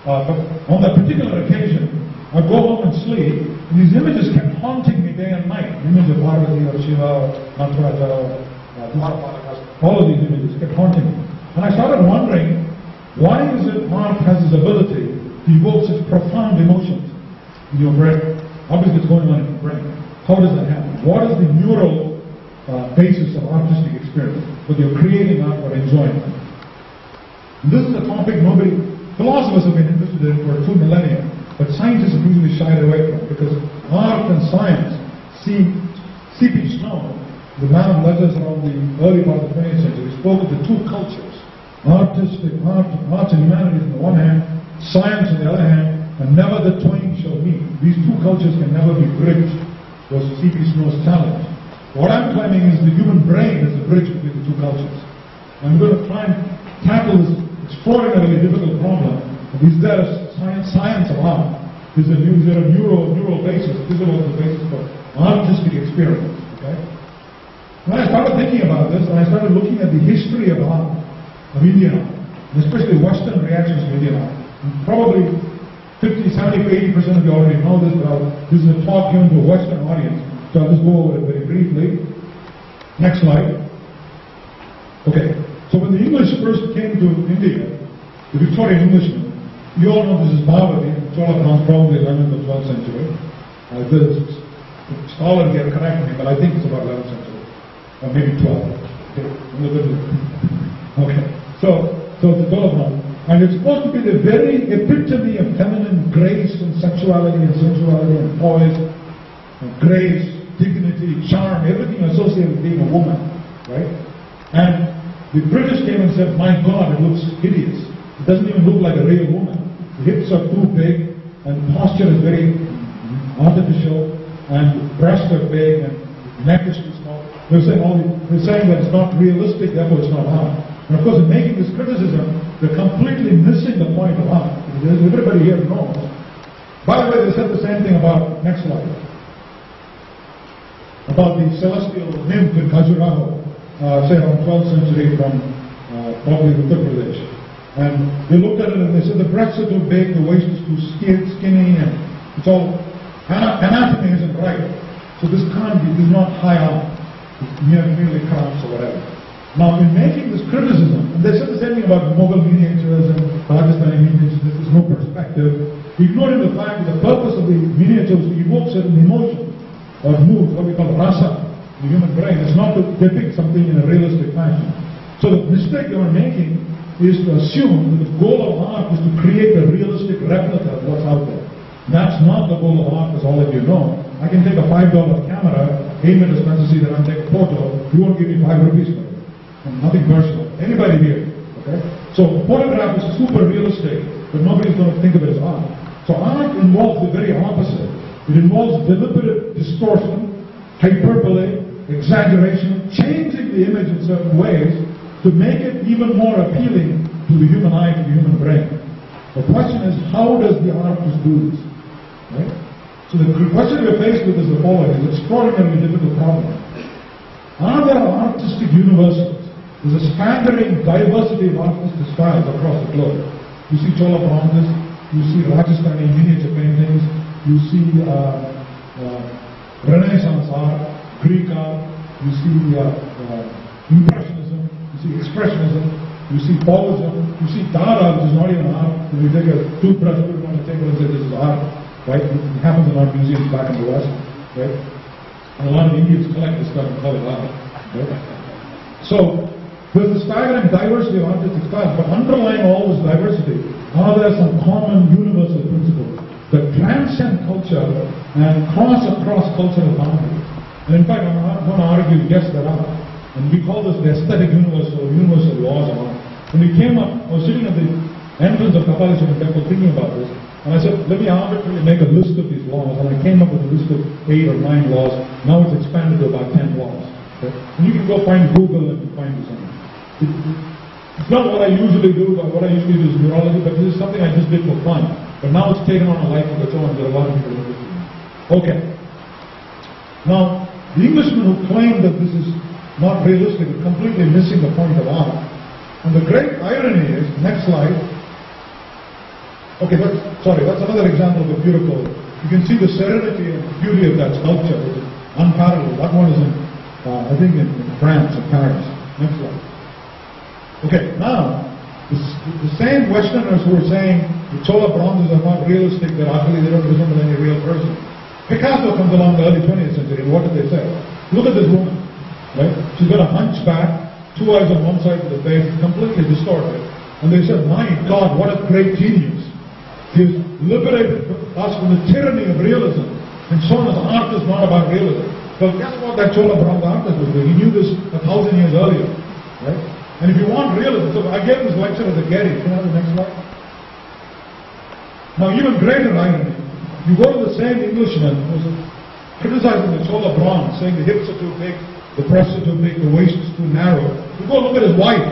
But on that particular occasion, I'd go home and sleep, and these images kept haunting me day and night. The image of Parvati or Shiva or Nataraja or all of these images kept haunting me. And I started wondering, why is it art has this ability to evoke such profound emotions in your brain? Obviously it's going on in your brain. How does that happen? What is the neural basis of artistic experience? Whether you're creating art or enjoying it. And this is a topic philosophers have been interested in for 2 millennia, but scientists have usually shied away from it because art and science, C.P. Snow, the man who led us around the early part of the 20th century, spoke of the 2 cultures. Arts and humanities on the one hand, science on the other hand, and never the twain shall meet. These 2 cultures can never be bridged, was C.P. Snow's challenge. What I'm claiming is the human brain is the bridge between the 2 cultures. I'm going to try and tackle this extraordinarily difficult problem. Is there a science of art? Is there a neural basis, physical basis for artistic experience? Okay? When I started thinking about this, and I started looking at the history of art, of Indian art, and especially Western reactions to Indian art, and probably 50, 70, 80% of you already know this, but this is a talk given to a Western audience, so I'll just go over it very briefly. Next slide. Okay, so when the English first came to India, the Victorian Englishmen, you all know this is Bhavati, Cholabhams, probably 11th or 12th century. The scholar here correct me, but I think it's about 11th century, or maybe 12th. Okay, so it's Cholabhams, and it's supposed to be the very epitome of feminine grace and sexuality and sensuality and poise, and grace, dignity, charm, everything associated with being a woman, right? And the British came and said, my God, it looks hideous. It doesn't even look like a real woman. The hips are too big, and the posture is very artificial, and the breasts are big, and the neck is too small. They're saying that it's not realistic, therefore it's not art. And of course, in making this criticism, they're completely missing the point of art. Everybody here knows. By the way, they said the same thing about, next slide, about the celestial nymph in Khajuraho, say around 12th century from probably Uttar Pradesh. And they looked at it and they said the breasts are too big, the waist is too skinny, and it's all, anatomy isn't right. So this can't be, this is not high art. It's merely crafts or whatever. Now in making this criticism, and they said the same thing about Mughal miniatures and Pakistani miniatures, there's no perspective, ignoring the fact that the purpose of the miniature was to evoke certain emotions or moods, what we call rasa, the human brain. It's not to depict something in a realistic fashion. So the mistake they were making is to assume that the goal of art is to create a realistic replica of what's out there. That's not the goal of art, as all of you know. I can take a $5 camera, aim at a Spencer Cedar and take a photo, you won't give me 5 rupees for it. Nothing personal. Anybody here, okay? So a photograph is super realistic, but nobody's going to think of it as art. So art involves the very opposite. It involves deliberate distortion, hyperbole, exaggeration, changing the image in certain ways to make it even more appealing to the human eye, to the human brain. The question is, how does the artist do this? Right? So the question we're faced with is the following. It's an extraordinarily difficult problem. Are there artistic universals? There's a staggering diversity of artistic styles across the globe. You see Cholabhams, you see Rajasthani miniature paintings, you see Renaissance art, Greek art, you see Impressionism, you see Expressionism, you see Fauvism, you see Dada, which is not even art. When you take a toothbrush, you want to take it and say this is art, right? It happens in art museums back in the West, right? And a lot of Indians collect this stuff and call it art, right? So, there's a staggering diversity of artistic styles, but underlying all this diversity are there some common universal principles that transcend culture and cross across cultural boundaries. And in fact, I'm going to argue, guess that out. And we call this the aesthetic universe or universal laws of art. When we came up, I was sitting at the entrance of Kapaleshwaran temple thinking about this, and I said, let me arbitrarily make a list of these laws, and I came up with a list of 8 or 9 laws. Now it's expanded to about 10 laws. Okay? And you can go find Google and find something. It's not what I usually do, but what I usually do is neurology, but this is something I just did for fun. But now it's taken on a life of its own. There are a lot of people interested in it. Okay. Now, the Englishman who claimed that this is not realistic is completely missing the point of art. And the great irony is, next slide. Okay, that's another example of a beautiful. You can see the serenity and beauty of that sculpture, which is unparalleled. That one is in, I think, in France, in Paris. Next slide. Okay, now, the same Westerners who are saying the Chola bronzes are not realistic, they're ugly, they don't resemble any real person. Picasso comes along in the early 20th century, and what did they say? Look at this woman, right? She's got a hunchback, 2 eyes on one side of the face, completely distorted. And they said, my God, what a great genius. He's liberated us from the tyranny of realism and shown us art is not about realism. Well, guess what that Chola bronze artist was doing? He knew this 1,000 years earlier, right? And if you want realism, so I gave this lecture at the Getty. Can I have the next slide? Now, even greater irony. You go to the same Englishman who's criticizing the Chola bronze, saying the hips are too big, the breasts are too big, the waist is too narrow. You go look at his wife.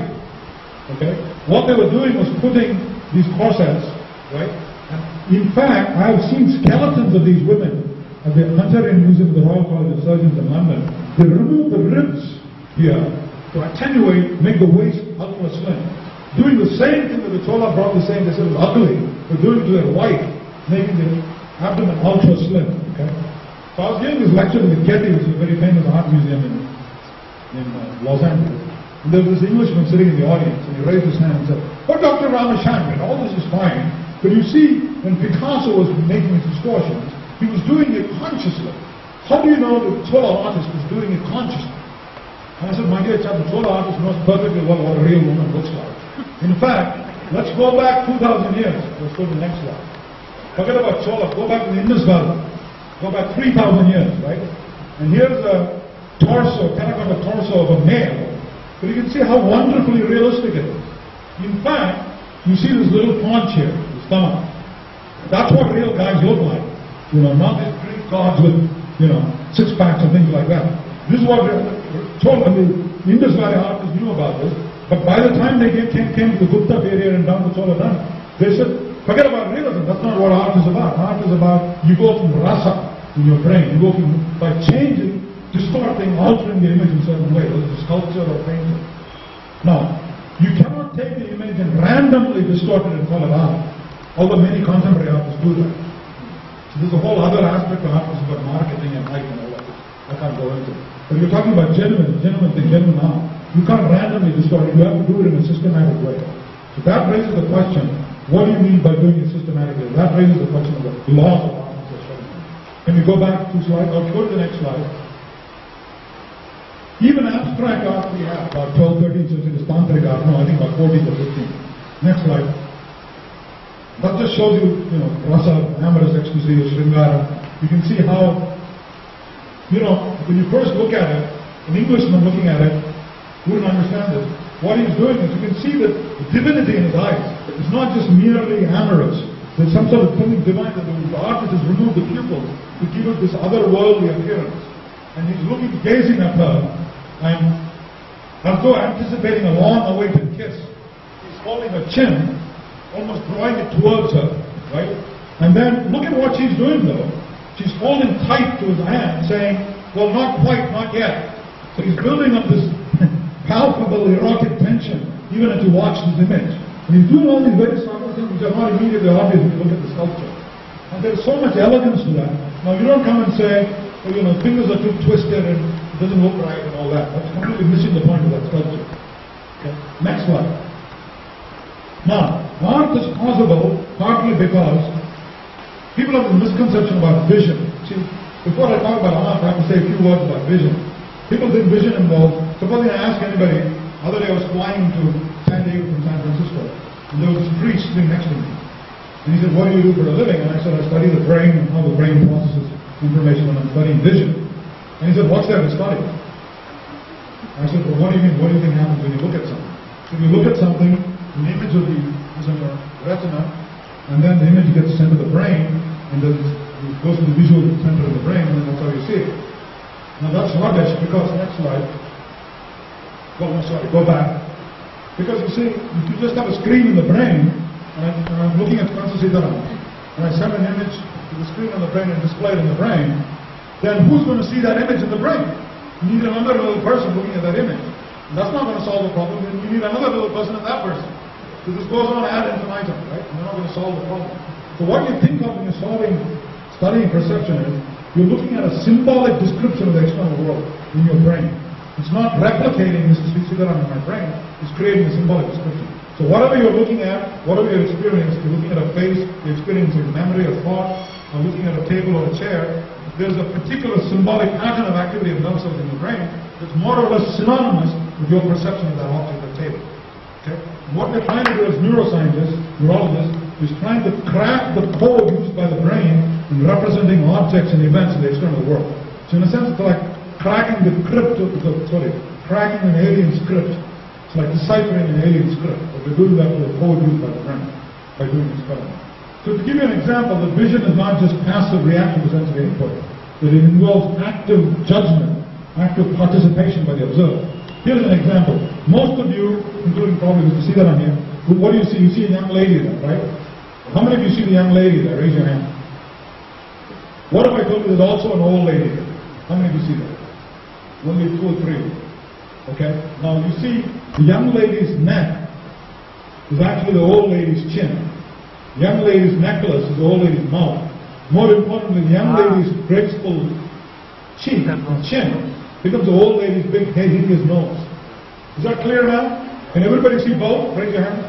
Okay? What they were doing was putting these corsets, right? And in fact, I have seen skeletons of these women at the Hunterian Museum of the Royal College of Surgeons in London. They removed the ribs here to attenuate, make the waist ultra slim. Doing the same thing that the Chola bronze is saying they said was ugly, but doing it to their wife, making the abdomen ultra slim. Okay? So I was giving this lecture in the Getty, which is a very famous art museum in Los Angeles. And there was this Englishman sitting in the audience, and he raised his hand and said, "Oh, Dr. Ramachandran, all this is fine, but you see, when Picasso was making his distortions, he was doing it consciously. How do you know the Chola artist was doing it consciously?" And I said, "My dear chap, the Chola artist knows perfectly well what a real woman looks like. In fact, let's go back 2,000 years. Let's go to the next slide. Forget about Chola, go back to the Indus Valley. Go back 3,000 years, right? And here's a torso, terracotta torso of a male. But you can see how wonderfully realistic it is. In fact, you see this little paunch here, the stomach. That's what real guys look like. You know, not these Greek gods with, you know, 6-packs and things like that. This is what Chola, the Indus Valley artists knew about this. But by the time they came to the Gupta period and down to Chola, they said, forget about realism, that's not what art is about. Art is about, you go from rasa in your brain, you go from, by changing, distorting, altering the image in certain way, whether it's sculpture or painting. Now, you cannot take the image and randomly distort it and call it art, although many contemporary artists do that. So there's a whole other aspect of art, which is about marketing and hype and all that. I can't go into it. But you're talking about genuine art. You can't randomly distort it, you have to do it in a systematic way. So that raises the question, what do you mean by doing it systematically? That raises the question of the laws of art. Can we go back 2 slides? Or go to the next slide. Even abstract art we have, about 12, 13 century is tantric art, no, I think about 14 or 15. Next slide. That just shows you, rasa, amorous ecstasy, shringara. You can see how, when you first look at it, an Englishman looking at it wouldn't understand this. What he's doing is, you can see the divinity in his eyes. It's not just merely amorous. There's some sort of thing divine that the artist has removed the pupils to give it this otherworldly appearance. And he's looking, gazing at her, and as though anticipating a long-awaited kiss. He's holding her chin, almost drawing it towards her, right? And then, look at what she's doing though. She's holding tight to his hand, saying, well, not quite, not yet. So he's building up this palpable erotic tension, even as you watch this image. And he's doing all these very subtle things which are not immediately obvious when you look at the sculpture. And there's so much elegance to that. Now you don't come and say, you know, fingers are too twisted and it doesn't look right and all that. That's completely missing the point of that sculpture. Okay. Next slide. Now, art is possible partly because people have a misconception about vision. See, before I talk about art, I have to say a few words about vision. People think vision involves, supposing I ask anybody, the other day I was flying to San Diego from San Francisco, and there was this priest sitting next to me. And he said, what do you do for a living? And I said, I study the brain and how the brain processes information when I'm studying vision. And he said, what's there to study? I said, well, what do you mean? What do you think happens when you look at something? When you look at something, an image of the is in your retina, and then the image gets sent to the brain, and then it goes to the visual center of the brain, and then that's how you see it. Now that's rubbish because, next slide. Go back. Because you see, if you just have a screen in the brain, and I'm looking at Kansasidaram, and I send an image to the screen on the brain and display it in the brain, then who's going to see that image in the brain? You need another little person looking at that image. And that's not going to solve the problem. Then you need another little person and that person. So this goes on ad infinitum, right? You're not going to solve the problem. So what you think of when you're studying perception is, you're looking at a symbolic description of the external world in your brain. It's not replicating this Siddharam in my brain, it's creating a symbolic description. So whatever you're looking at, whatever you're experiencing, you're looking at a face, you're experiencing a memory, a thought, or looking at a table or a chair, there's a particular symbolic pattern of activity of nerve cells in your brain that's more or less synonymous with your perception of that object or table. Okay? And what we're trying to do as neuroscientists, neurologists, is trying to crack the code used by the brain in representing objects and events in the external world. So in a sense, it's like cracking the crypt of cracking an alien script. It's like deciphering an alien script. But we're doing that with the code used by the brain, by doing experiments. So to give you an example, the vision is not just passive reaction to sensory input, but it involves active judgment, active participation by the observer. Here's an example. Most of you, including probably Mr. Sridharan here, what do you see? You see a young lady there, right? How many of you see the young lady there? Raise your hand. What if I told you there's also an old lady there? How many of you see that? Only 2 or 3. Okay? Now you see the young lady's neck is actually the old lady's chin. The young lady's necklace is the old lady's mouth. More importantly, the young lady's graceful cheek and chin becomes the old lady's big hideous nose. Is that clear now? Can everybody see both? Raise your hand.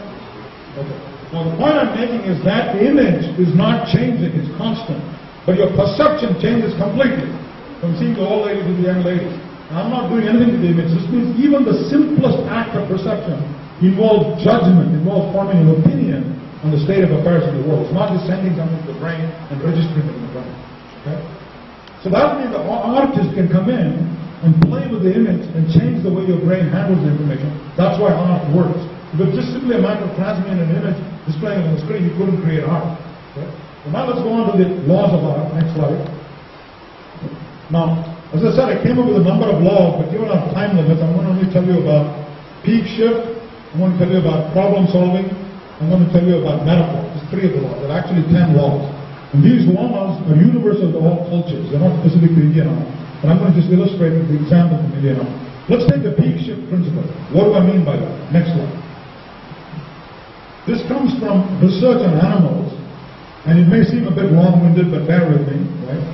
Okay. Now the point I'm making is that the image is not changing, it's constant. But your perception changes completely from seeing the old lady to the young lady. And I'm not doing anything to the image. This means even the simplest act of perception involves judgment, involves forming an opinion on the state of affairs in the world. It's not just sending something to the brain and registering it in the brain. Okay? So that means the artist can come in and play with the image and change the way your brain handles the information. That's why art works. If it's just simply a matter of transmitting an image, displaying it on the screen, you couldn't create art. Okay? So now let's go on to the laws of art. Next slide. Now, as I said, I came up with a number of laws, but given our time limits, I'm going to only tell you about peak shift, I'm going to tell you about problem solving, I'm going to tell you about metaphor. There's 3 of the laws. There are actually 10 laws. And these laws are universal to all cultures. They're not specific to Indian art. But I'm going to just illustrate the example from Indian art. Let's take the peak shift principle. What do I mean by that? Next slide. This comes from research on animals, and it may seem a bit long-winded, but bear with me, right?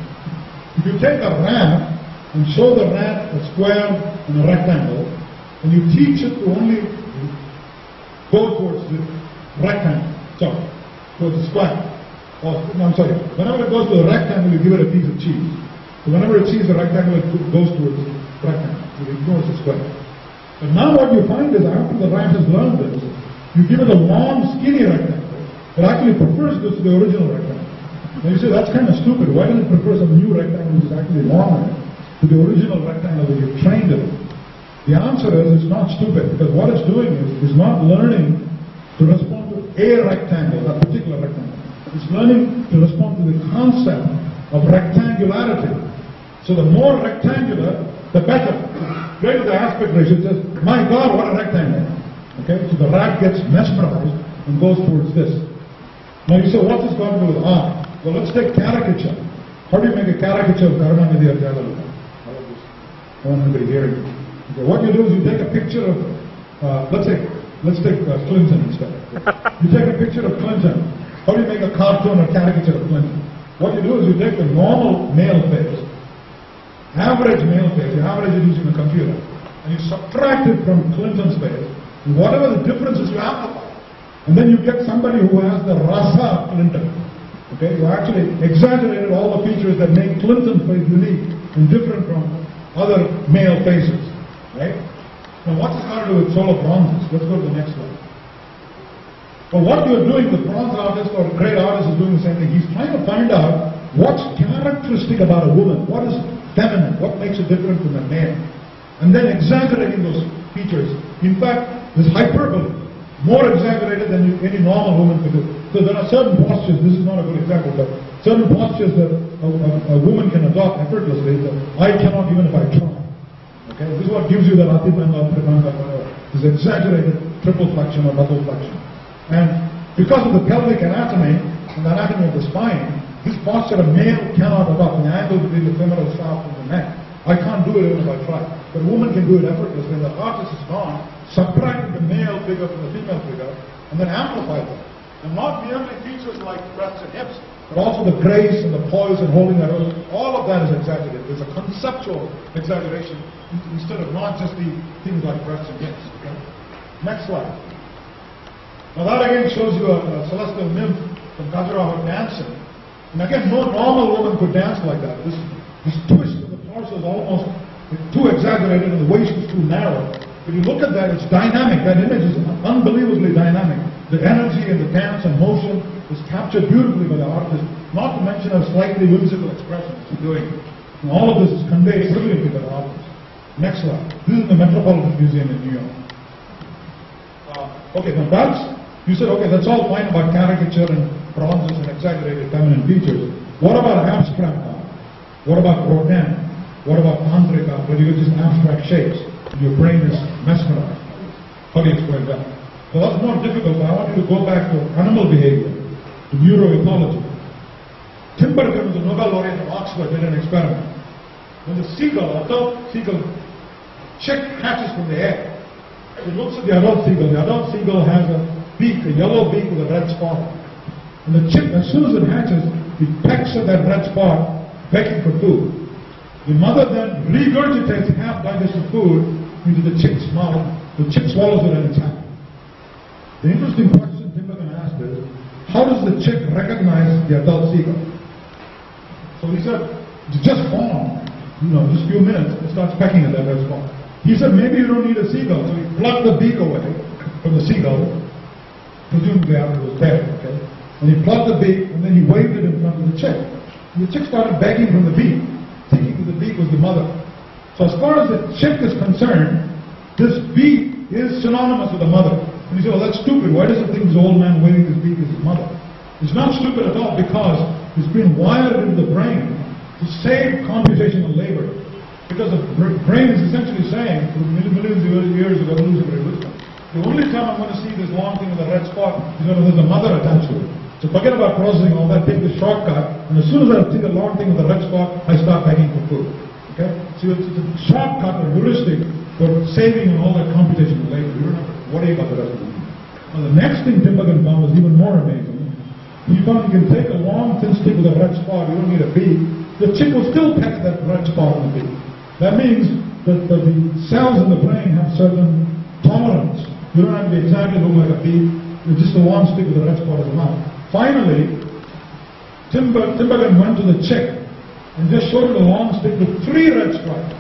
If you take a rat and show the rat a square and a rectangle, and you teach it to only go towards the rectangle, towards the square. Whenever it goes to the rectangle, you give it a piece of cheese. So whenever it sees the rectangle, it goes towards the rectangle. It ignores the square. But now what you find is after the rat has learned this, you give it a long, skinny rectangle. It actually prefers this to the original rectangle. Now you say, that's kind of stupid. Why doesn't it prefer some new rectangle which is actually longer to the original rectangle that you've trained it? The answer is it's not stupid, because what it's doing is it's not learning to respond to a rectangle, that particular rectangle. It's learning to respond to the concept of rectangularity. So the more rectangular, the better. Greater the aspect ratio, it says, my God, what a rectangle. Okay, so the rat gets mesmerized and goes towards this. Now you say, what's this got to do with art? Well, let's take caricature. How do you make a caricature of Karunanidhi or Jayalalitha? I want everybody hearing. Okay, what you do is you take a picture of, let's take Clinton instead. You take a picture of Clinton. How do you make a cartoon or caricature of Clinton? What you do is you take the normal male face, average male face, you average it using a computer, and you subtract it from Clinton's face, and whatever the differences you amplify. And then you get somebody who has the rasa of Clinton. Okay, you actually exaggerated all the features that make Clinton's face unique and different from other male faces. Right? Now what's this got to do with solar bronzes? Let's go to the next slide. Well, what you're doing, the bronze artist or great artist is doing the same thing. He's trying to find out what's characteristic about a woman, what is feminine, what makes it different from a male, and then exaggerating those features. In fact, there's hyperbole, more exaggerated than any normal woman could do. So there are certain postures, this is not a good example, but certain postures that a woman can adopt effortlessly that I cannot even if I try. Okay, this is what gives you that this exaggerated triple flexion or double flexion. And because of the pelvic anatomy and the anatomy of the spine, this posture a male cannot adopt, the angle between the femoral shaft and the neck. I can't do it even if I try. But a woman can do it effortlessly. The artist is gone, subtracting the male figure from the female figure, and then amplify them. And not merely features like breasts and hips, but also the grace and the poise and holding that oath. All of that is exaggerated. There's a conceptual exaggeration instead of not just the things like breasts and hips. Okay? Next slide. Now that again shows you a celestial nymph from Khajuraho dancing. And again, no normal woman could dance like that. This twist of the torso is almost too exaggerated and the waist is too narrow. If you look at that, it's dynamic. That image is unbelievably dynamic. The energy and the dance and motion is captured beautifully by the artist, not to mention a slightly whimsical expression she's doing. And all of this is conveyed brilliantly by the artist. Next slide. This is the Metropolitan Museum in New York. Okay, now that's, you said, okay, that's all fine about caricature and bronzes and exaggerated feminine features. What about abstract art? What about Rodin? What about tantric art, where you get just abstract shapes and your brain is mesmerized? How do you explain that? Well, that's more difficult, but I want you to go back to animal behavior, to neuroecology. Timbergen, the Nobel laureate of Oxford, did an experiment. When the seagull, adult seagull, chick hatches from the egg, it looks at the adult seagull. The adult seagull has a beak, a yellow beak with a red spot. And the chick, as soon as it hatches, it pecks at that red spot, begging for food. The mother then regurgitates half digested food into the chick's mouth. The chick swallows it and it's happy. The interesting question Timbergen asked is, how does the chick recognize the adult seagull? So he said, it's just born, just a few minutes, it starts pecking at that red spot. He said, maybe you don't need a seagull. So he plucked the beak away from the seagull, presumably after it was dead, okay? And he plucked the beak, and then he waved it in front of the chick. And the chick started begging from the beak, thinking that the beak was the mother. So as far as the chick is concerned, this beak is synonymous with the mother. And you say, well, that's stupid. Why does it think this old man waving his beak is his mother? It's not stupid at all because it's been wired into the brain to save computational labor. Because the brain is essentially saying, for millions of years of evolutionary wisdom, the only time I'm going to see this long thing with a red spot is when there's a mother attached to it. So forget about processing all that, take the shortcut, and as soon as I see the long thing with a red spot, I start begging for food. Okay? So it's a shortcut, a heuristic for saving all that computational labor. You don't have to worry about the rest of it. Now the next thing Timbergen found was even more amazing. He found you can take a long thin stick with a red spot, you don't need a beak, the chick will still peck that red spot on the beak. That means that the cells in the brain have certain tolerance. You don't have to exactly look like a beak, it's just a long stick with a red spot as a mouth. Finally, Timbergen went to the chick and just showed her a long stick with 3 red stripes.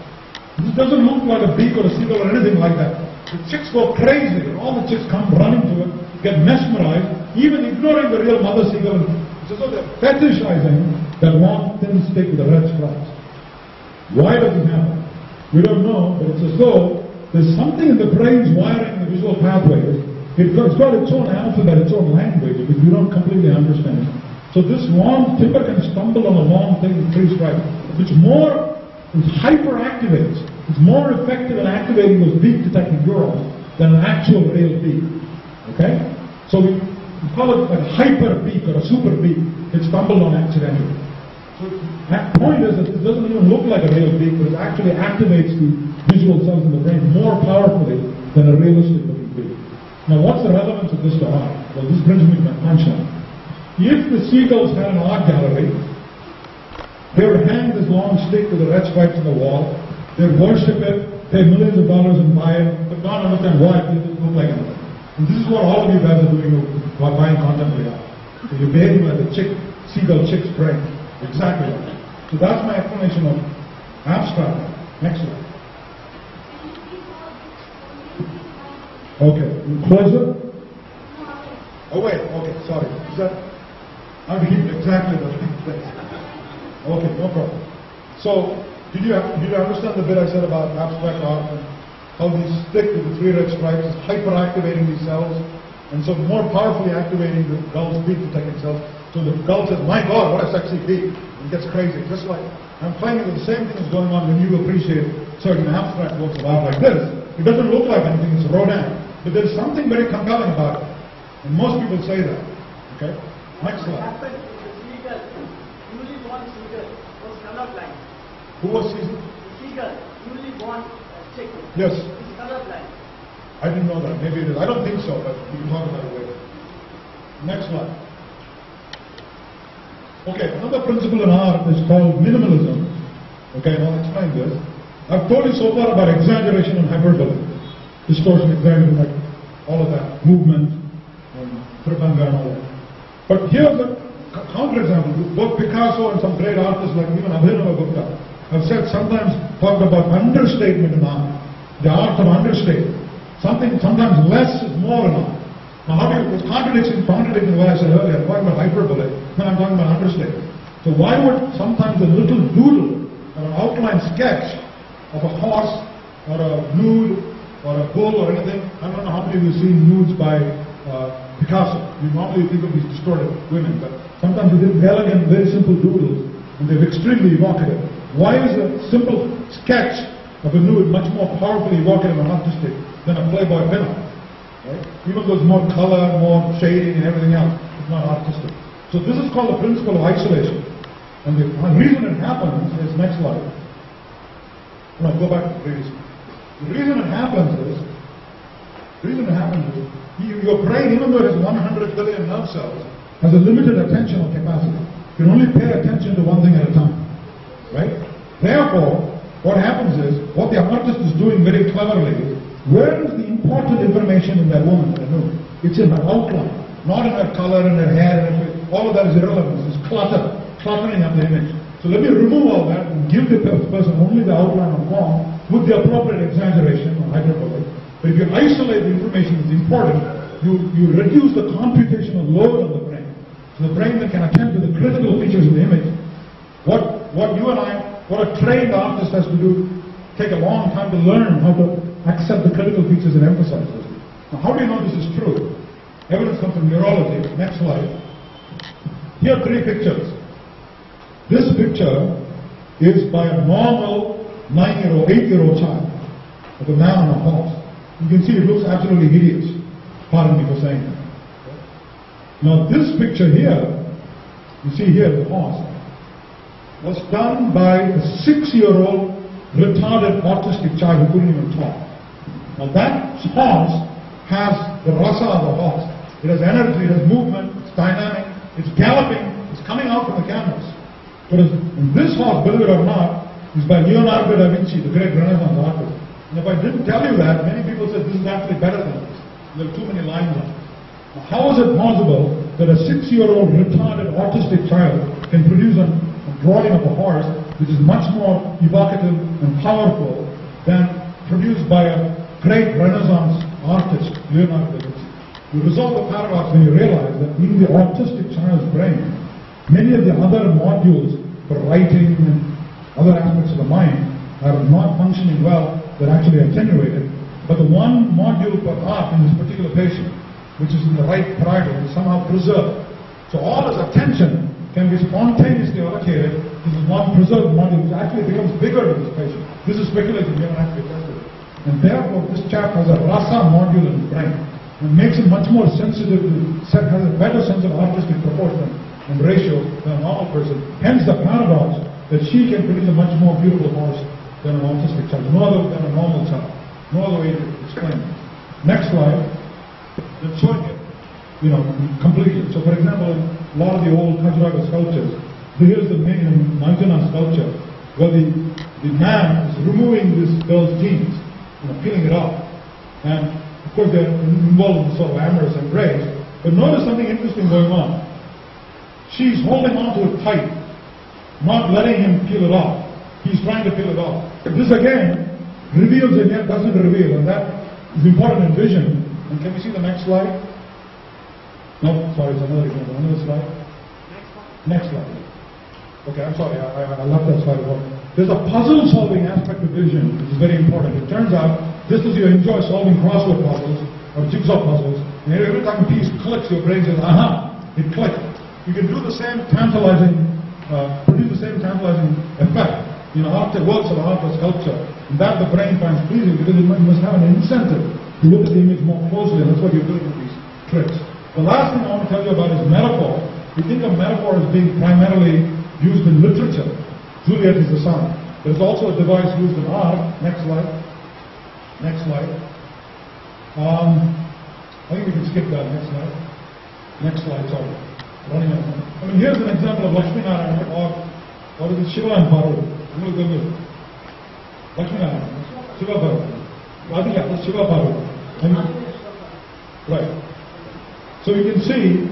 This doesn't look like a beak or a seagull or anything like that. The chicks go crazy, and all the chicks come running to it, get mesmerized, even ignoring the real mother seagull. It's as though they're fetishizing that long, thin stick with the red stripes. Why does it happen? We don't know, but it's as though there's something in the brain's wiring, the visual pathways. It's got its own alphabet, its own language, which we don't completely understand. So this long, Timbergen stumbled on a long thing with 3 stripes, which hyperactivates. It's more effective in activating those beak detecting neurons than an actual real beak. Okay? So we call it a hyper beak or a super beak. It stumbled on accidentally. So the point is that it doesn't even look like a real beak, but it actually activates the visual cells in the brain more powerfully than a realistic looking beak. Now what's the relevance of this to art? Well, this brings me to my punchline. If the seagulls had an art gallery, They would hang this long stick with the red stripes on the wall. They'd worship it, pay millions of dollars and buy it, but not understand why it doesn't look like anything. And this is what all of you guys are doing while buying contemporary art. So you're behaving like a seagull chick's brain. Exactly like that. So that's my explanation of abstract. Next slide. Okay, closer. Oh wait, okay, sorry. Is that? I have to keep it exactly the same place. Okay, no problem. So, did you understand the bit I said about abstract art and how these stick with the three red stripes is hyperactivating these cells, and so more powerfully activating the gull's beak detecting cells. So the gull says, "My God, what a sexy beak!" It gets crazy. Just like I'm claiming that the same thing is going on when you appreciate certain abstract works of art like this. It doesn't look like anything. It's Rodin, but there's something very compelling about it, and most people say that. Okay, next slide. Newly born seagull was colorblind. Who was he? Seagull, newly born chick. Yes. Is colorblind. I didn't know that. Maybe it is. I don't think so, but we can talk about it later. Next slide. Okay, another principle in art is called minimalism. Okay, I'll explain this. I've told you so far about exaggeration and hyperbole. Distortion, exaggeration, like all of that. Movement, and Tribanga and all that. But here's a counterexample. Both Picasso and some great artists like even Abhinav Gupta have said sometimes talked about understatement in art. The art of understatement. Sometimes less is more in art. Now, how do you, it's contradicting what I said earlier. I'm talking about hyperbole, then I'm talking about understatement. So why would sometimes a little doodle or an outline sketch of a horse or a nude or a bull or anything, I don't know how many of you have seen nudes by Picasso. You normally think of these distorted women, but sometimes you did elegant, very simple doodles, and they're extremely evocative. Why is a simple sketch of a nude much more powerfully evocative and artistic than a Playboy pinup? Right? Even though there's more color, more shading and everything else, it's not artistic. So this is called the principle of isolation. And the reason it happens is, next slide. No, go back to the previous one. The reason it happens is, your brain, even though it has 100 billion nerve cells, has a limited attentional capacity. You can only pay attention to one thing at a time. Right? Therefore, what happens is, what the artist is doing very cleverly is, where is the important information in that woman? It's in her outline, not in her color and her hair. And all of that is irrelevant. It's cluttering up the image. So let me remove all that and give the person only the outline or form with the appropriate exaggeration or hyperbole. But if you isolate the information that's important, you reduce the computational load on the brain. So the brain then can attend to the critical features of the image. What a trained artist has to do, take a long time to learn how to accept the critical features and emphasize those. Now, how do you know this is true? Evidence comes from neurology. Next slide. Here are three pictures. This picture is by a normal 8-year-old child of a man on a horse. You can see it looks absolutely hideous. Pardon me for saying that. Now, this picture here, you see here the horse, was done by a 6-year-old retarded autistic child who couldn't even talk. Now that horse has the rasa of a horse. It has energy, it has movement, it's dynamic, it's galloping, it's coming out from the canvas. Whereas this horse, believe it or not, is by Leonardo da Vinci, the great Renaissance artist. And if I didn't tell you that, many people said this is actually better than this. There are too many lines on it. Now, how is it possible that a 6-year-old retarded autistic child can produce a drawing of a horse which is much more evocative and powerful than produced by a great Renaissance artist, Leonardo da Vinci? You resolve the paradox when you realize that in the autistic child's brain, many of the other modules for writing and other aspects of the mind are not functioning well, they're actually attenuated. But the one module for art in this particular patient, which is in the right parietal, is somehow preserved. So all his attention can be spontaneously allocated to this one preserved module, which actually becomes bigger in this patient. This is speculative, we haven't actually tested it. And therefore, this chap has a rasa module in his brain, and makes it much more sensitive to, has a better sense of artistic proportion and ratio than a normal person. Hence the paradox that she can produce a much more beautiful horse than an autistic child, no other than a normal child. No other way to explain it. Next slide. The showing it, completely. So for example, a lot of the old Khajuraho sculptures here's the Manjana sculpture, where the man is removing this girl's jeans, peeling it off. And of course they're involved in sort of amorous embrace. But notice something interesting going on. She's holding on to it tight, not letting him peel it off. He's trying to peel it off. This again reveals and yet doesn't reveal, and that is important in vision. And can we see the next slide? No, sorry, it's another example. Another slide. Next slide. Okay, I'm sorry, I left that slide alone. There's a puzzle-solving aspect of vision, which is very important. It turns out, just as you enjoy solving crossword puzzles or jigsaw puzzles, and every time a piece clicks, your brain says, aha, it clicked. You can do the same tantalizing, produce the same tantalizing effect in works of art or sculpture. And that the brain finds pleasing because it must have an incentive to look at the image more closely, and that's what you're doing with these tricks. The last thing I want to tell you about is metaphor. We think of metaphor as being primarily used in literature. Juliet is the sun. There's also a device used in art. Next slide. Next slide. I think we can skip that. Next slide. Next slide, sorry. Running out of time. I mean, here's an example of Lakshmi Narayana or is it Shiva and Parvati? I'm going to go with Lakshmi Narayana. Shiva Parvati. I think yeah, that's Shiva Parvati. Right. So you can see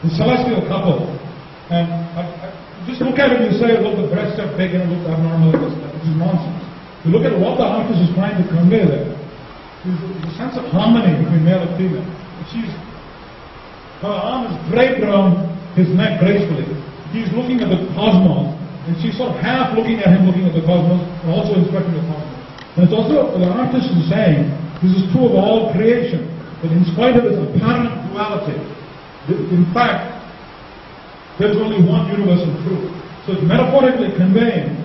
the celestial couple. And just look at it and you say, look, the breasts are big and it looks abnormal like this. This is nonsense. You look at what the artist is trying to convey there. There's a sense of harmony between male and female. Her arm is draped around his neck gracefully. He's looking at the cosmos, and she's sort of half looking at him, looking at the cosmos, and also inspecting the cosmos. And it's also, the artist is saying, this is true of all creation, that in spite of its apparent duality, in fact, there's only one universal truth. So it's metaphorically conveying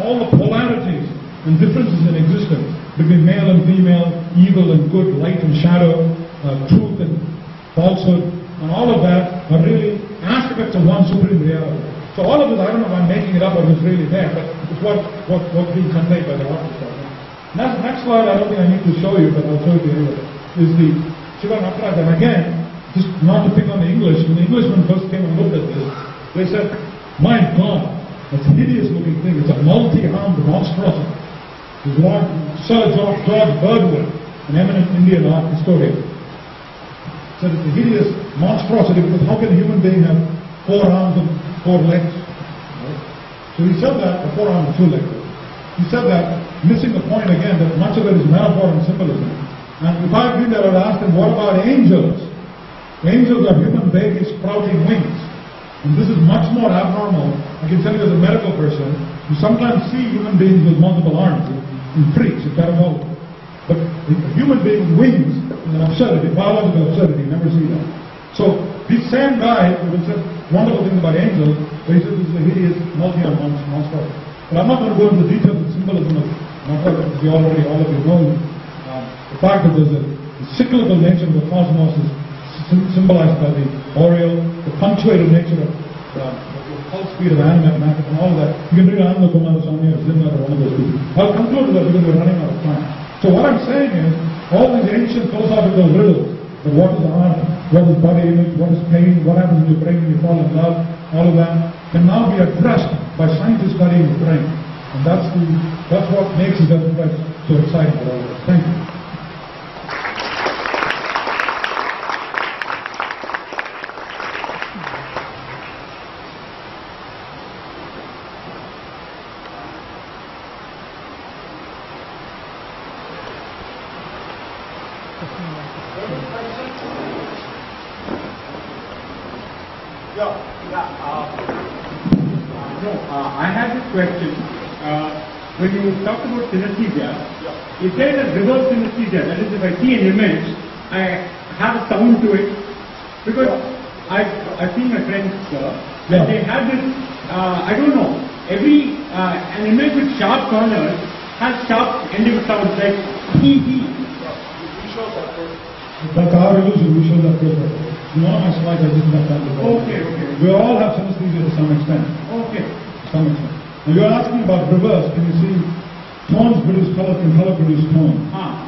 all the polarities and differences in existence between male and female, evil and good, light and shadow, truth and falsehood, and all of that are really aspects of one supreme reality. So all of this, I don't know if I'm making it up or if it's really there, but it's what's being conveyed by the artist. Next slide, I don't think I need to show you, but I'll show you anyway, is the Shiva Nataraja. And again, just not to pick on the English, when the Englishmen first came and looked at this, they said, my God, that's a hideous looking thing. It's a multi-armed monstrosity. Sir George Birdwood, an eminent Indian art historian, said it's a hideous monstrosity because how can a human being have 4 arms and 4 legs? Right? So he said that, 4 arms and 2 legs. He said that, missing the point again that much of it is metaphor and symbolism. And if I had been there, I would ask him, what about angels? Angels are human babies sprouting wings. And this is much more abnormal. I can tell you as a medical person, you sometimes see human beings with multiple arms in freaks, in paranormal. But a human being with wings is an absurdity, biological absurdity, you never see that. So, this same guy who said wonderful things about angels, but he said this is a hideous multi-armed monster. But I'm not going to go into the details of symbolism of Nataraja, because all of you know. The fact that there's a cyclical nature of the cosmos is symbolized by the aureole, the punctuated nature of the pulse speed of animate matter, and all of that. You can read Ananda Kumara Swami or Zimmer or one of those people. I'll conclude with that because we're running out of time. So what I'm saying is, all these ancient philosophical riddles, that what is art, what is body image, what is pain, what happens in your brain when you fall in love, all of that, can now be addressed by scientists studying the brain. And that's what makes the Press so exciting for all of us. Thank you. I have this question. When you talked about synesthesia, is there a reverse synesthesia? That is, if I see an image, I have a sound to it. Because I've seen my friends, and they have this, I don't know, an image with sharp corners has sharp ending sounds like he. That's our illusion, we show that paper. You know my slides, I didn't have time to go. Okay. We all have synesthesia to some extent. Okay. To some extent. Now you're asking about reverse. Can you see tones produce color, can color produce tone?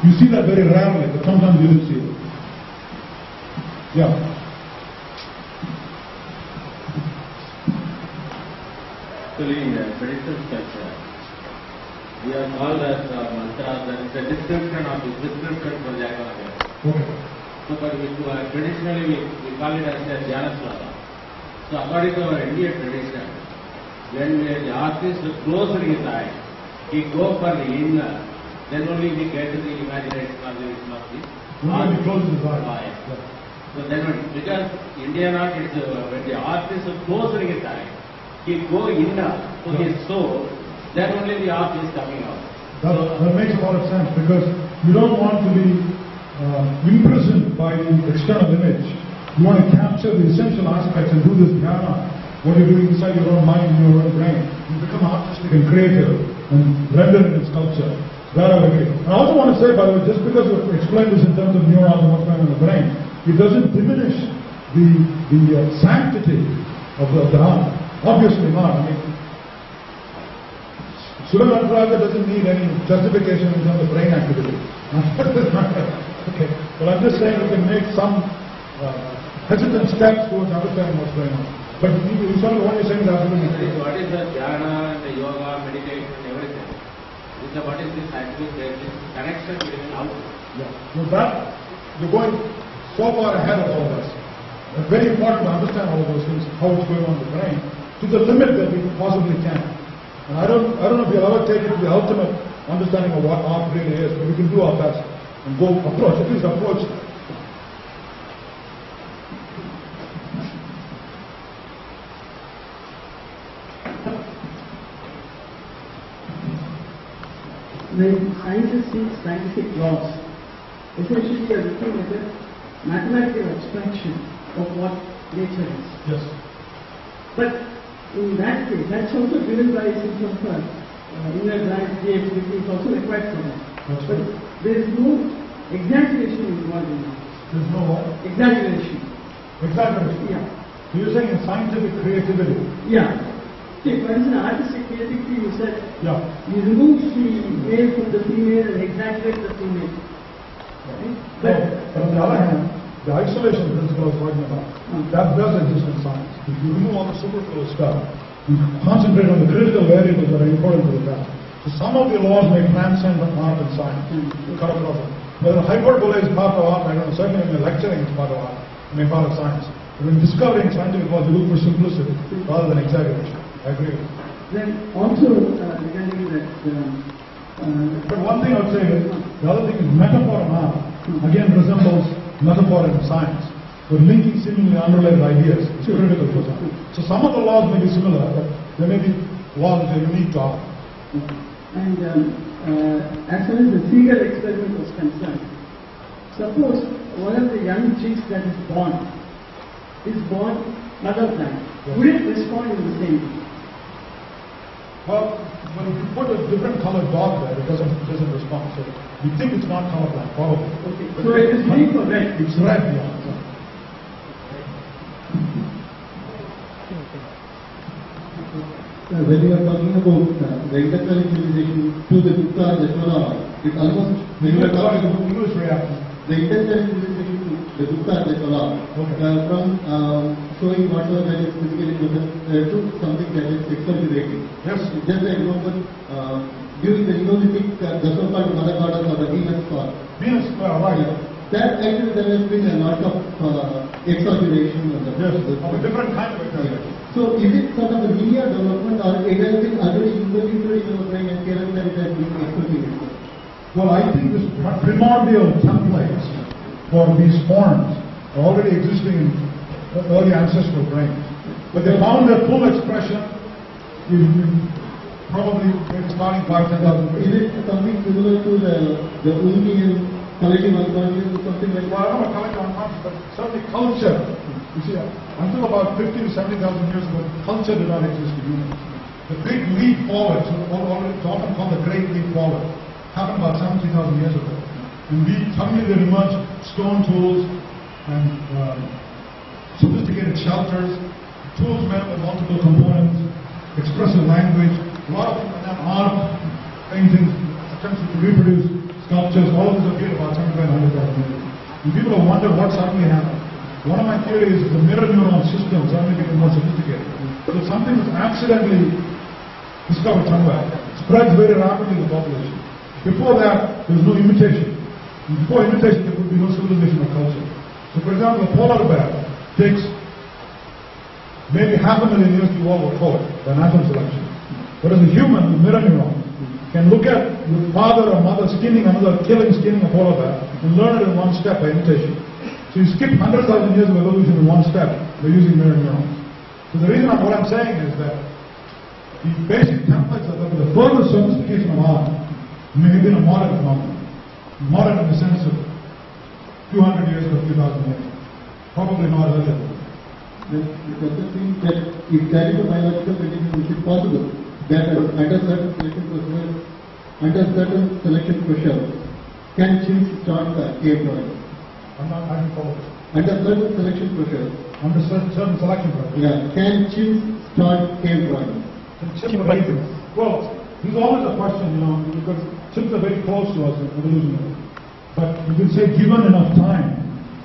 You see that very rarely, but sometimes you do see it. Yeah. actually in traditional culture, we are called as mantras, and it's a description of the description for Jagana. Okay. So, but traditionally we call it as a Jnana Slava. So, according to our Indian tradition, when the artist closes his eye, he goes for the inner, then only we get the imagination of the vision of the When he closes his eyes. eye. So then, because Indian art is when the artist closes his eye, he go inner to his soul, then only the art is coming out. That makes a lot of sense, because you don't want to be imprisoned by the external image. You want to capture the essential aspects and do this dhyana, what you're doing inside your own mind and your own brain. You become artistic and creative and render it in sculpture. That I agree. I also want to say, by the way, just because we explained this in terms of neurons and what's going on in the brain, it doesn't diminish the sanctity of the dhyana. Obviously not. I mean, Surya Nataraja doesn't need any justification in terms of brain activity. Okay. But I'm just saying we can make some hesitant steps towards understanding what's going on. But you saw what you're saying is absolutely true. What is the dhyana and the yoga, meditation, everything? What is this actually connection between all? Yeah. So that, you're going so far ahead of all this. It's very important to understand all those things, how it's going on in the brain, to the limit that we possibly can. And I don't know if we'll ever take it to the ultimate understanding of what art really is, but we can do our best and go approach, at least approach. When scientists see scientific laws, essentially they are looking at a mathematical abstraction of what nature is. Yes. But in that case, that's also driven by a sense of inner drive, creativity, is also required for that. That's but right. there is no exaggeration involved in that. There's no Exaggeration. exaggeration. Yeah. So you're saying in scientific creativity. Yeah. See, for instance, artistic creativity, you said, Yeah. you remove the male from the female and exaggerate the female. Right? But on the other hand, the isolation principle I was talking about, that does exist in science. If you remove all the superfluous stuff, you concentrate on the critical variables that are important to the task. So some of the laws may transcend art and science. Cut across it. Whether hyperbole is part of art, I don't know, certainly when you're lecturing it's part of art, I mean part of science. But when discovering scientific laws, you look for simplicity rather than exaggeration. I agree with you. Then also regarding that, But one thing I would say is, the other thing is metaphor in art, again resembles metaphor in science. We're linking seemingly unrelated ideas. It's critical for science. So some of the laws may be similar, but there may be laws that are unique to art. and as far as the Seagull experiment was concerned, suppose one of the young chicks that is born mother plant, would it respond in the same way? Well, when you put a different colored dog there, it doesn't respond. So you think it's not colorblind, probably. Okay. So it is green for red. It's red, yeah. When you are talking about the intellectual civilization to the Gupta and the Chola, it's almost when you are talking about English reaction. the intellectual civilization to the Gupta and the Chola, from showing whatever that is physically present to something that is sexually rating. Yes. Just an example, during the Neolithic, the so-called mother goddess or the Venus god. Venus, right. That actually there has been a lot of exaggeration of the Of a different kind of exaggeration. So is it sort of a linear development or it has been already involuntarily developing and character it has been executed? Well, I think this primordial templates for these forms are already existing in early ancestral brains. But they found their full expression in probably maybe starting 5,000 Is years. it something similar to the Indian collective unconscious or something like Well, I don't know collective unconscious, but certainly culture. You see, until about 50 to 70,000 years ago, culture did not exist in humans. The big leap forward, it's often called the Great Leap Forward, happened about 70,000 years ago. And suddenly there emerged stone tools and sophisticated shelters, tools made with multiple components, expressive language, a lot of things like that, art, paintings, attempts to reproduce sculptures, all of this appeared about 7,500,000 years. And people have wondered what suddenly happened. One of my theories is the mirror neuron system suddenly became more sophisticated. So something was accidentally discovered somewhere, spreads very rapidly in the population. Before that, there was no imitation. Before imitation, there would be no civilization or culture. So, for example, a polar bear takes maybe 500,000 years to evolve a coat by natural selection. Whereas a human, the mirror neuron, can look at the father or mother skinning a polar bear and learn it in one step by imitation. So you skip 100,000 years of evolution in one step by using mirror neurons. So the reason what I'm saying is that the basic templates of the further sophistication of art may have been a modern phenomenon. Modern in the sense of 200 years or 2,000 years. Probably not earlier. It also seems that if there is a biological condition, which is possible, that under certain selection pressure, can chimps start cave drawing? I can follow this. Under certain selection pressure, Under certain selection pressure. yeah, can chimps start cave drawing? Well, there's always a question, because chimps are very close to us evolutionarily. But you could say, given enough time,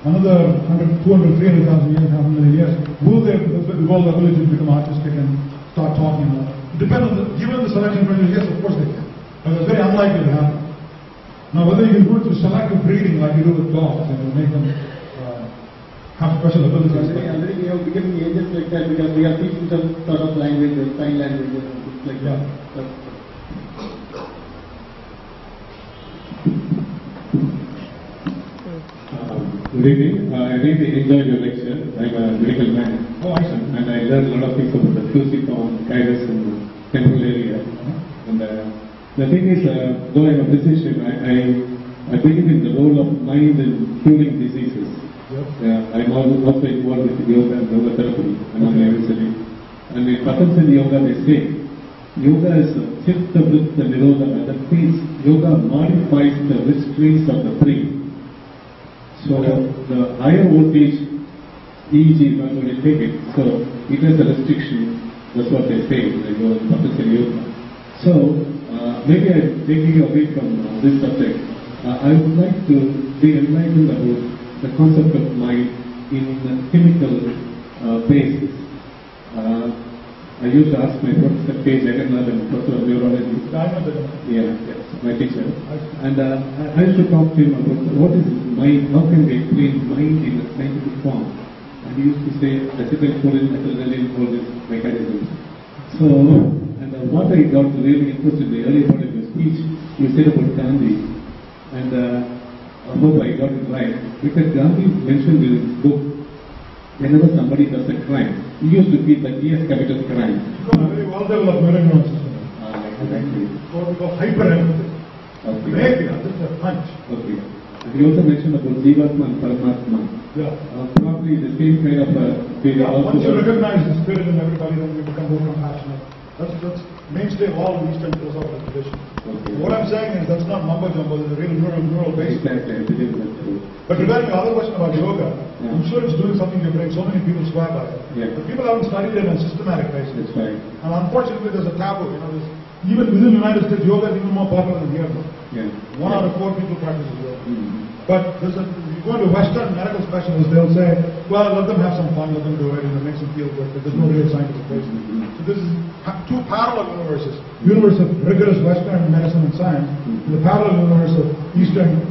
another 100, 200, 300,000 years, how many years, will their evolved ability become artistic and start talking? It depends on given the selection pressure, yes, of course they can. But it's very unlikely to happen. Now, whether you do it through selective breeding like you do with dogs and make them have special abilities. Already we have become agents like that because we are teaching some sort of language, sign language, like that. Good evening. I really enjoyed your lecture. I'm a medical man. Oh, I see. And I learned a lot of things about the fusiform, gyrus, and temporal area. And the thing is, though I'm a physician, I believe in the role of mind in curing diseases. I'm also involved with yoga and yoga therapy, among everybody. And in Patanjali Yoga, they say, yoga is chitta vritta nirodha. That means yoga modifies the restraints of the brain. So the higher voltage EEG is not going to take it. So it has a restriction. That's what they say in the Patanjali Yoga. So maybe I'm taking away from this subject. I would like to be enlightened about the concept of mind in chemical basis. I used to ask my Professor K. Jagannath and Professor of Neurology. Yes, my teacher. And I used to talk to him about what is mind, how can we explain mind in a scientific form. And he used to say acetylcholine, acetylcholine, all these mechanisms. So, and what I got really interested in the early part of your speech, you said about Gandhi. And I hope I got it right. Because Gandhi mentioned in his book, whenever somebody does a crime, he used to feel that he has committed crime. A very well-developed mirror neuron system. Exactly. What we call hyper-empathy. Okay. Maybe, this is a hunch. Okay. And he also mentioned about Jivatma and Paramatma. Yeah. Probably the same kind of feeling also. Once you recognize the spirit in everybody, then you become more compassionate. That's mainstay of all Eastern philosophical traditions. Okay. What I'm saying is that's not mumbo jumbo, there's a real neural basis. Exactly, I believe that's true. But regarding the other question about yoga, Yeah. I'm sure it's doing something in your brain. So many people swear by it. Yeah. But people haven't studied it on a systematic basis. That's right. And unfortunately, there's a taboo. Even within the United States, yoga is even more popular than here. Yeah. 1 out of 4 people practices yoga. Mm-hmm. But you go to Western medical specialists, they'll say, well, let them have some fun, let them do it, and it makes them feel good, but there's no real scientific basis. So this is two parallel universes. Universe of rigorous Western medicine and science, and the parallel universe of Eastern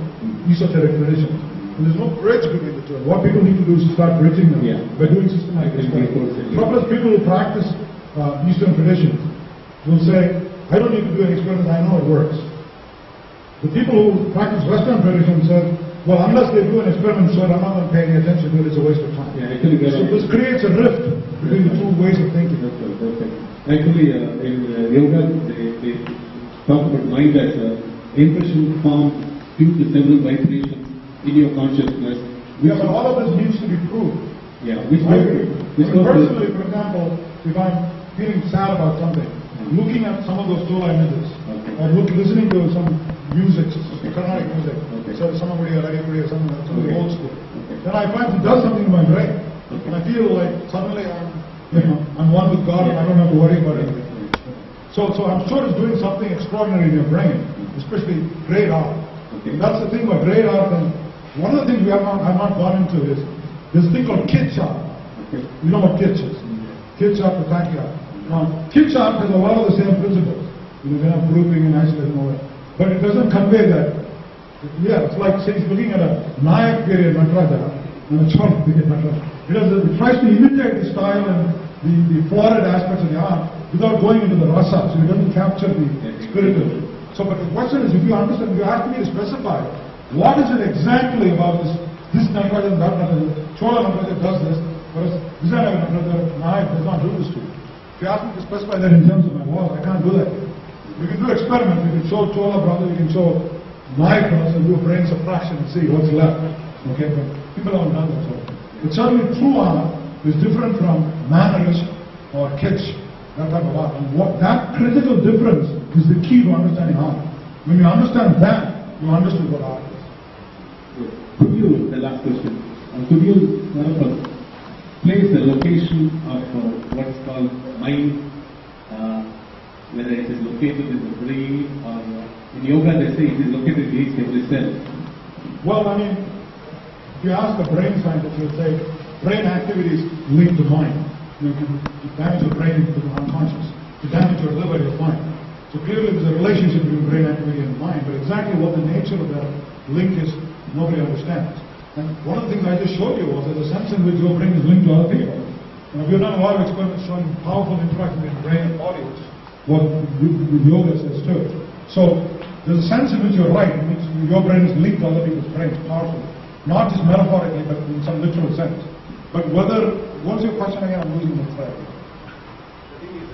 esoteric traditions. And there's no bridge between the two. And what people need to do is start bridging them by doing systematic study. Trouble is, people who practice Eastern traditions will say, I don't need to do any experiments, I know it works. The people who practice Western tradition said, well, unless they do an experiment, so I'm not going to pay any attention to it, it's a waste of time. Yeah, actually, so this creates a rift between the two ways of thinking. That's right, that's right. Actually, in yoga, they talk about mind as an impression formed due to several vibrations in your consciousness. Yeah, but all of this needs to be proved. Yeah, personally, for example, if I'm feeling sad about something, looking at some of those stool images, or listening to some music, Carnatic music, so somebody or somebody old school, then I find it does something in my brain, and I feel like suddenly I'm one with God and I don't have to worry about anything. So I'm sure it's doing something extraordinary in your brain, especially great art. And that's the thing about great art. And one of the things I've not gone into is this thing called kitsch art. You know what kitsch is? Kitsch art, Pataki art. Kids art has a lot of the same principles. You know, grouping and isolation and all that. But it doesn't convey that. Yeah, it's like saying, looking at a Nayak period Nataraja and a Chola period Nataraja. It tries to imitate the style and the florid aspects of the art without going into the rasa, so it doesn't capture the spiritual. So, but the question is, if you understand, you have me to specify, what is it exactly about this Nataraja and that Nataraja? Chola Nataraja does this, whereas Vilayanur Ramachandran Nayak does not do this to you. If you ask me to specify that in terms of my walls, I can't do that. We can do experiments, we can show Chola brother, we can show Nayak brothers and do a brain subtraction and see what's left. Okay, but people haven't done that. So it's certainly true art is different from mannerist or kitsch, that type of art. And what that critical difference is the key to understanding art. When you understand that, you understood what art is. Could you, the last question, could you place the location of what's called mind, whether it is located in the brain or in yoga they say it is located in each every cell? Well, I mean, if you ask a brain scientist, he'll say brain activities linked to mind. You can damage your brain into the unconscious. To damage your liver, you'll find. So clearly there's a relationship between brain activity and mind, but exactly what the nature of that link is, nobody understands. And one of the things I just showed you was there's a sense in which your brain is linked to other people. And we've done a lot of experiments showing powerful interaction between brain and body, which is what yoga says too. So there's a sense in which you're right, in which your brain is linked to other people's brains powerfully. Not just metaphorically, but in some literal sense. But whether, what's your question again? I'm losing the thread. The thing is,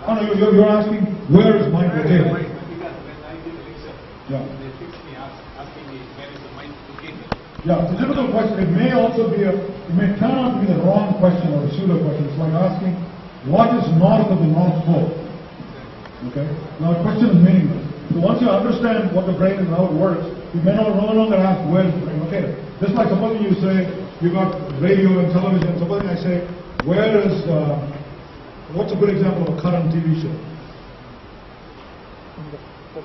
Oh no, you're asking, where is mind located? Because when I did the lecture, Yeah. they fixed me asking me where is the mind located. Yeah, it's a difficult question. It may also be it may turn out to be the wrong question or a pseudo question. It's like asking, what is north of the North Pole? Okay? Now the question is meaningless. So once you understand what the brain is and how it works, you may no longer ask where is the brain located. Just like supposing you say, you got radio and television, supposing I say, where is, what's a good example of a current TV show?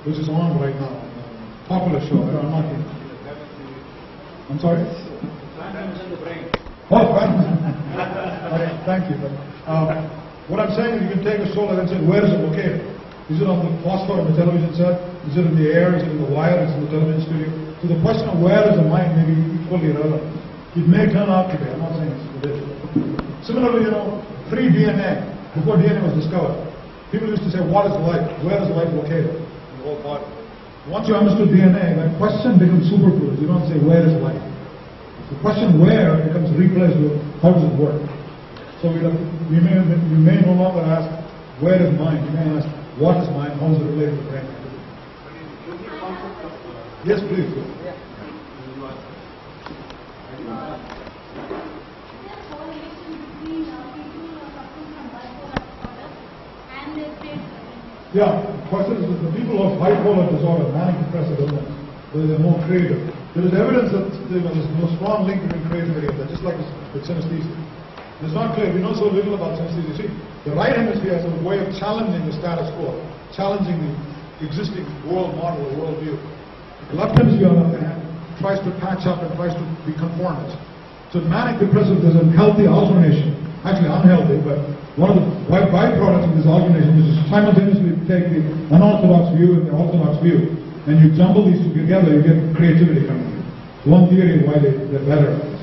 Which is on right now. Popular show, I'm not here. I'm sorry? Oh, okay, thank you. What I'm saying is you can take a solar and say, where is it located? Is it on the phosphor on the television set? Is it in the air? Is it in the wire? Is it in the television studio? So the question of where is the mind may be equally relevant. It may turn out to be, I'm not saying it is. Similarly, pre-DNA, before DNA was discovered, people used to say, what is life? Where is life located? In the whole body. Once you understood DNA, that question becomes superfluous. You don't say, where is life? The question where becomes replaced with, how does it work? So you may no longer ask, where is mind? You may ask, what is mind? How is it related to brain activity? Yes, please. Yeah, the question is that the people of bipolar disorder, manic depressive illness, they're more creative. There is evidence that there's no strong link between creativity and that, just like with synesthesia. It's not clear. We know so little about synesthesia. See, the right hemisphere has a way of challenging the status quo, challenging the existing world model or world view. The left hemisphere, on the other hand, tries to patch up and tries to be conformist. So in manic depressive, there's a healthy alternation, actually unhealthy, but one of the byproducts of this alternation is to simultaneously take the unorthodox view and the orthodox view, and you jumble these two together, you get creativity coming in. One theory of why they're better at this.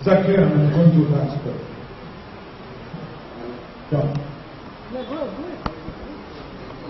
Is that clear? I'm going too fast, but... Yeah.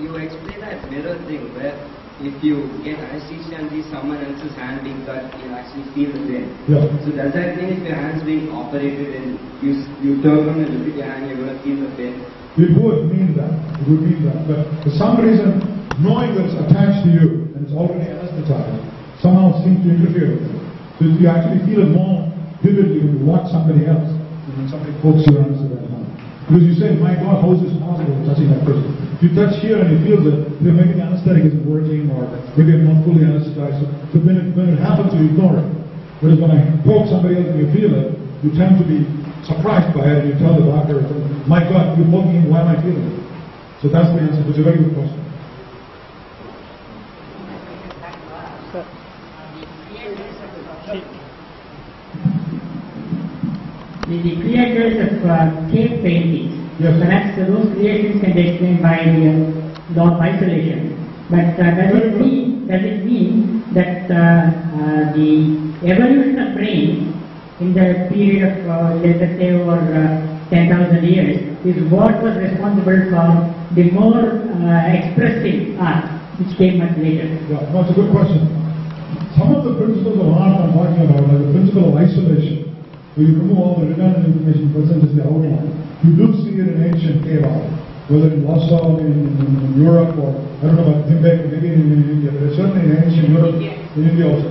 You explain that mirror thing where if you get anesthesia and see someone else's hand being cut, you actually feel the pain. Yeah. So does that mean if your hand's being operated and you turn around and look at your hand, you're going to feel the pain? It would mean that. It would mean that. But for some reason, knowing that it's attached to you and it's already anesthetized, somehow it seems to interfere with it. So you actually feel it more vividly when you watch somebody else and when somebody pokes your anesthetized hand. Because you say, my God, how is this possible, touching that person? If you touch here and you feel that maybe the anesthetic isn't working or maybe I'm not fully anesthetized, so when it happens, you ignore it. Whereas when I poke somebody else and you feel it, you tend to be surprised by it and you tell the doctor, my God, you're poking me, why am I feeling it? So that's the answer. It's a very good question. The creators of cave paintings Yes. Perhaps those creations can be explained by law of isolation. But does it mean that the evolution of brain in the period of, let us say, over 10,000 years is what was responsible for the more expressive art which came much later? Yeah, that's a good question. Some of the principles of art I'm talking about, like the principle of isolation, where you remove all the redundant information present as the outline, you do see it in ancient cave art, whether in Warsaw, in Europe, or I don't know about Timbuktu, maybe in India, but it's certainly in ancient Europe, in India also.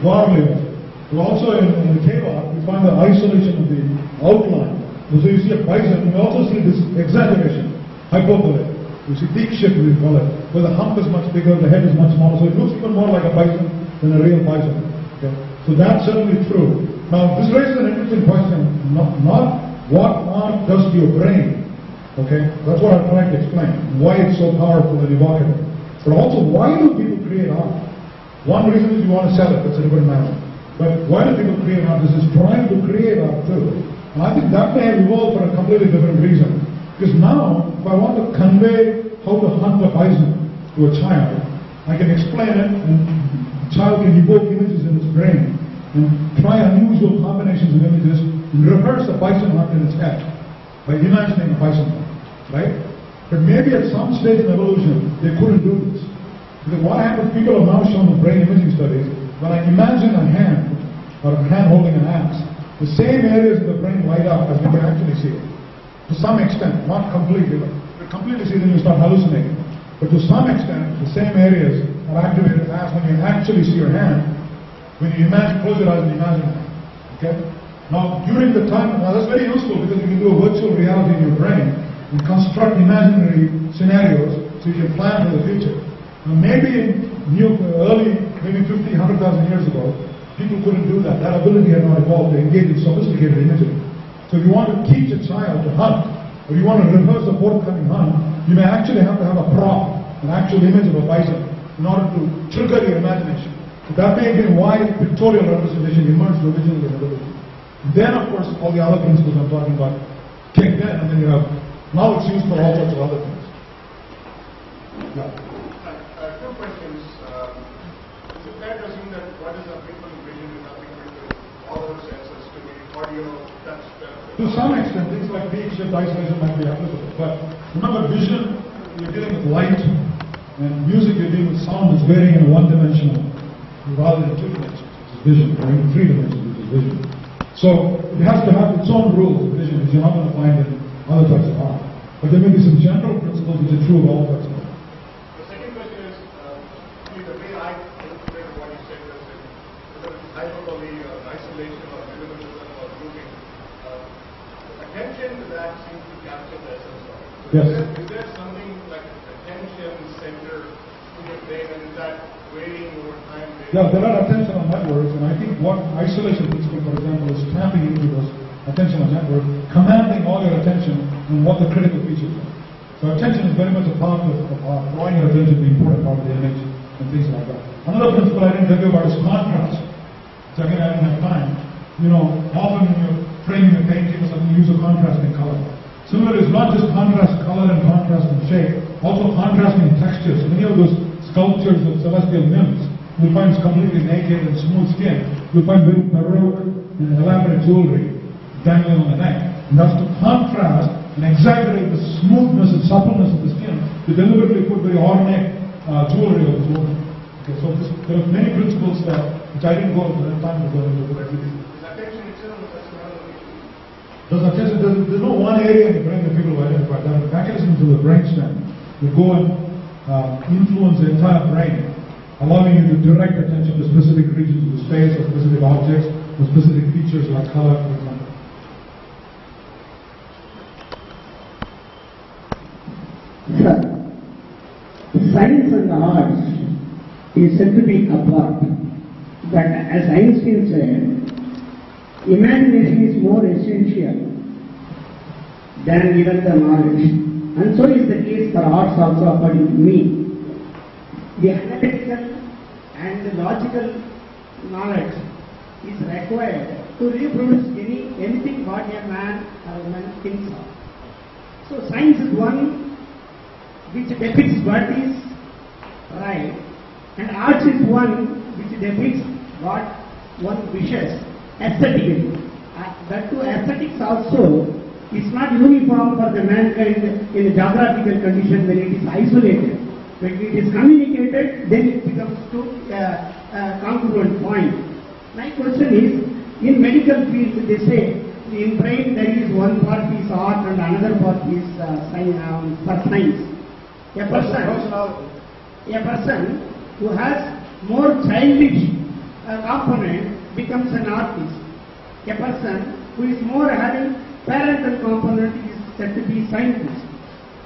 Warmly also. But also in the cave art, you find the isolation of the outline. So you see a bison, you also see this exaggeration, hyperbole. You see deep shift, we call it, where the hump is much bigger, the head is much smaller, so it looks even more like a bison than a real bison. Okay? So that's certainly true. Now, this raises an interesting question, not what art does to your brain, okay? That's what I'm trying to explain, why it's so powerful and evocative. But also, why do people create art? One reason is you want to sell it, that's a different matter. But why do people create art? This is trying to create art too. And I think that may have evolved for a completely different reason. Because now, if I want to convey how to hunt a bison to a child, I can explain it, and the child can evoke images in its brain, and try unusual combinations of images, and rehearse a bison hunt in its head, by imagining a bison hunt, right? But maybe at some stage in evolution, they couldn't do this. Because what happens, people have now shown in brain imaging studies, when I imagine a hand, or a hand holding an axe, the same areas of the brain light up as we can actually see it. To some extent, not completely. If you completely see, then you start hallucinating. But to some extent, the same areas are activated as when you actually see your hand, when you imagine, close your eyes and imagine it. Okay? Now, during the time, now that's very useful because you can do a virtual reality in your brain and construct imaginary scenarios so you can plan for the future. Now, maybe in early, maybe 50, 100,000 years ago, people couldn't do that. That ability had not evolved to engage in sophisticated imagery. So if you want to teach a child to hunt, or you want to rehearse a forthcoming hunt, you may actually have to have a prop, an actual image of a bison, in order to trigger your imagination. So that may have been why pictorial representation emerged originally in evolution. Then, of course, all the other principles I'm talking about kicked in, and then you have, now it's used for all sorts of other things. Yeah. Two questions. Is it fair to assume that what is applicable in vision is applicable to all other senses, to the audio, touch? To some extent, things like peak shift isolation might be applicable. But remember, vision, you're dealing with light, and music, you're dealing with sound that's varying in one-dimensional rather than two dimensions, which is vision, or even three dimensions, which is vision. So it has to have its own rules of vision, which you're not going to find in other types of art. But there may be some general principles which are true of all types of art. The second question is, the way I interpret what you said was whether it's hyperbole or isolation or minimalism or grouping, attention to that seems to capture the essence of it. So Yes. Is there something like attention center in your brain, and is that varying over time? Yeah, there are attentional networks, and I think what isolation principle, for example, is tapping into those attentional networks, commanding all your attention on what the critical features are. So attention is very much a part of drawing your attention to the important part of the image and things like that. Another principle I didn't tell you about is contrast. So again, I didn't have time. You know, often when you're framing a painting or something, you use a contrasting color. Similarly, it's not just contrast color and contrast in shape, also contrasting textures. Many of those sculptures of celestial nymphs, you'll find it's completely naked and smooth skin. You'll find very baroque and elaborate jewelry dangling on the neck. And that's to contrast and exaggerate the smoothness and suppleness of the skin. They deliberately put very ornate jewelry on the woman. Okay, so there are many principles which I didn't go into, I didn't have time to go into. There's no one area in the brain that people have identified. There are mechanisms of the brainstem that go and influence the entire brain, allowing you to direct attention to specific regions of the space or specific objects or specific features like color, for example. Sir, science and the arts is said to be apart, but as Einstein said, imagination is more essential than even the knowledge. And so is the case for arts also, according to me. The analytical and the logical knowledge is required to reproduce any anything what a man or a woman thinks of. So science is one which depicts what is right, and arts is one which depicts what one wishes aesthetically. That too, aesthetics also is not uniform for the mankind in a geographical condition when it is isolated. When it is communicated, then it becomes to a congruent point. My question is, in medical field they say in brain there is one part is art and another part is for science. A person who has more childish component becomes an artist. A person who is more having parental component is said to be scientist.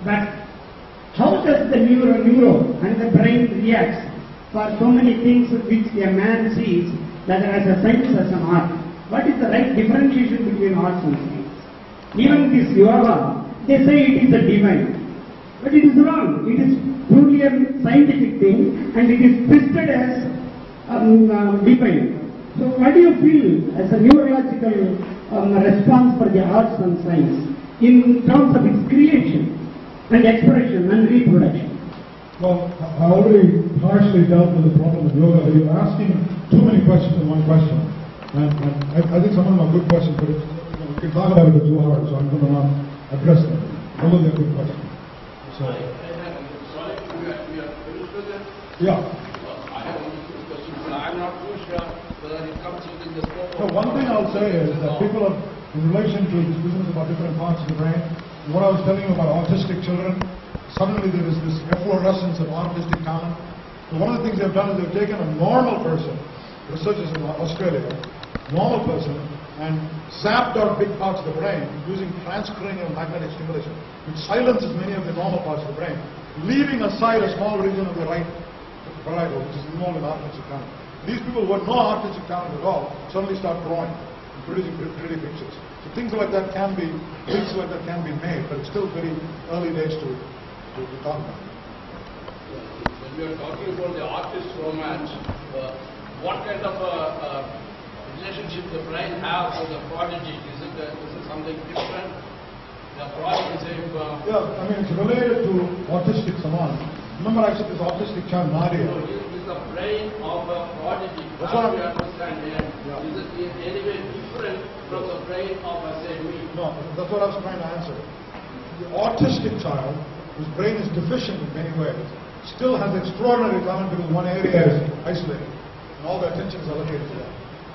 But how does the neuro and the brain reacts for so many things which a man sees, whether as a science or as an art? What is the right differentiation between arts and science? Even this yoga, they say it is a divine. But it is wrong. It is truly a scientific thing and it is twisted as divine. So what do you feel as a neurological response for the arts and science in terms of its creation and expression and reproduction? Well, I already partially dealt with the problem of yoga, but you're asking too many questions in one question. And I think some of them are good questions, but we can talk about it for 2 hours, so I'm going to not address them. All of them are good questions. So, yeah. I have only 2 questions, but I'm not too sure whether it comes within the scope of... So one thing I'll say is that people are, in relation to this business about different parts of the brain, what I was telling you about autistic children, suddenly there is this efflorescence of artistic talent. So one of the things they've done is they've taken a normal person, researchers in Australia, normal person, and zapped out big parts of the brain using transcranial magnetic stimulation, which silences many of the normal parts of the brain, leaving aside a small region of the right parietal, which is involved in artistic talent. These people who had no artistic talent at all suddenly start drawing and producing pretty pictures. So things like that can be, made, but it's still very early days to talk about. When we are talking about the artist romance, what kind of a relationship the brain has with the prodigy? Is it something different? The prodigy, say, yeah, I mean, it's related to autistic saman. Remember I said this autistic child, Nadia. So is the brain of a prodigy, that's as what we understand here, is it in any way different from the brain of a, say, me? No, that's what I was trying to answer. The autistic child, whose brain is deficient in many ways, still has extraordinary talent because one area is isolated, and all the attention is allocated to that.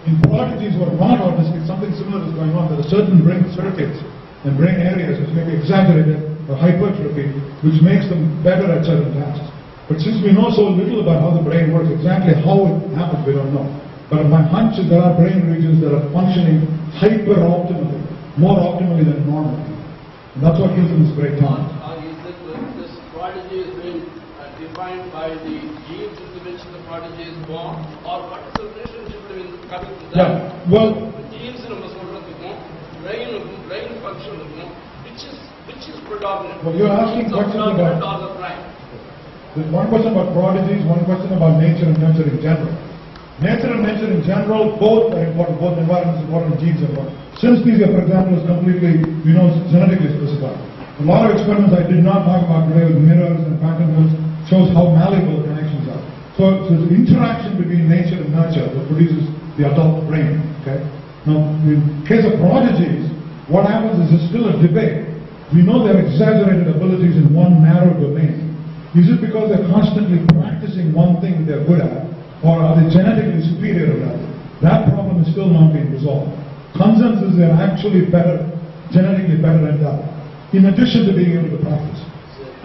In prodigies who are not autistic, something similar is going on. There are certain brain circuits and brain areas which may be exaggerated or hypertrophy, which makes them better at certain tasks. But since we know so little about how the brain works, exactly how it happens, we don't know. But my hunch is there are brain regions that are functioning hyper-optimally, more optimally than normal. And that's what gives them this great talent. Is it this prodigy is being defined by the genes into which the prodigy is born, or what is the relationship between coming to that? Yeah, well, genes brain function, which is predominant? Well, you're asking questions about... Or the brain? There's one question about prodigies, one question about nature and nurture in general. Nature and nature in general, both are important, both environment is important, genes are important. Synesthesia, for example, is completely, genetically specified. A lot of experiments I did not talk about today with mirrors and phantoms shows how malleable connections are. So it's the interaction between nature and nurture that produces the adult brain, okay? Now, in case of prodigies, what happens is there's still a debate. We know they have exaggerated abilities in one narrow domain. Is it because they're constantly practicing one thing that they're good at, or are they genetically superior to that? That problem is still not being resolved. Consensus is they're actually better, genetically better at that, in addition to being able to practice.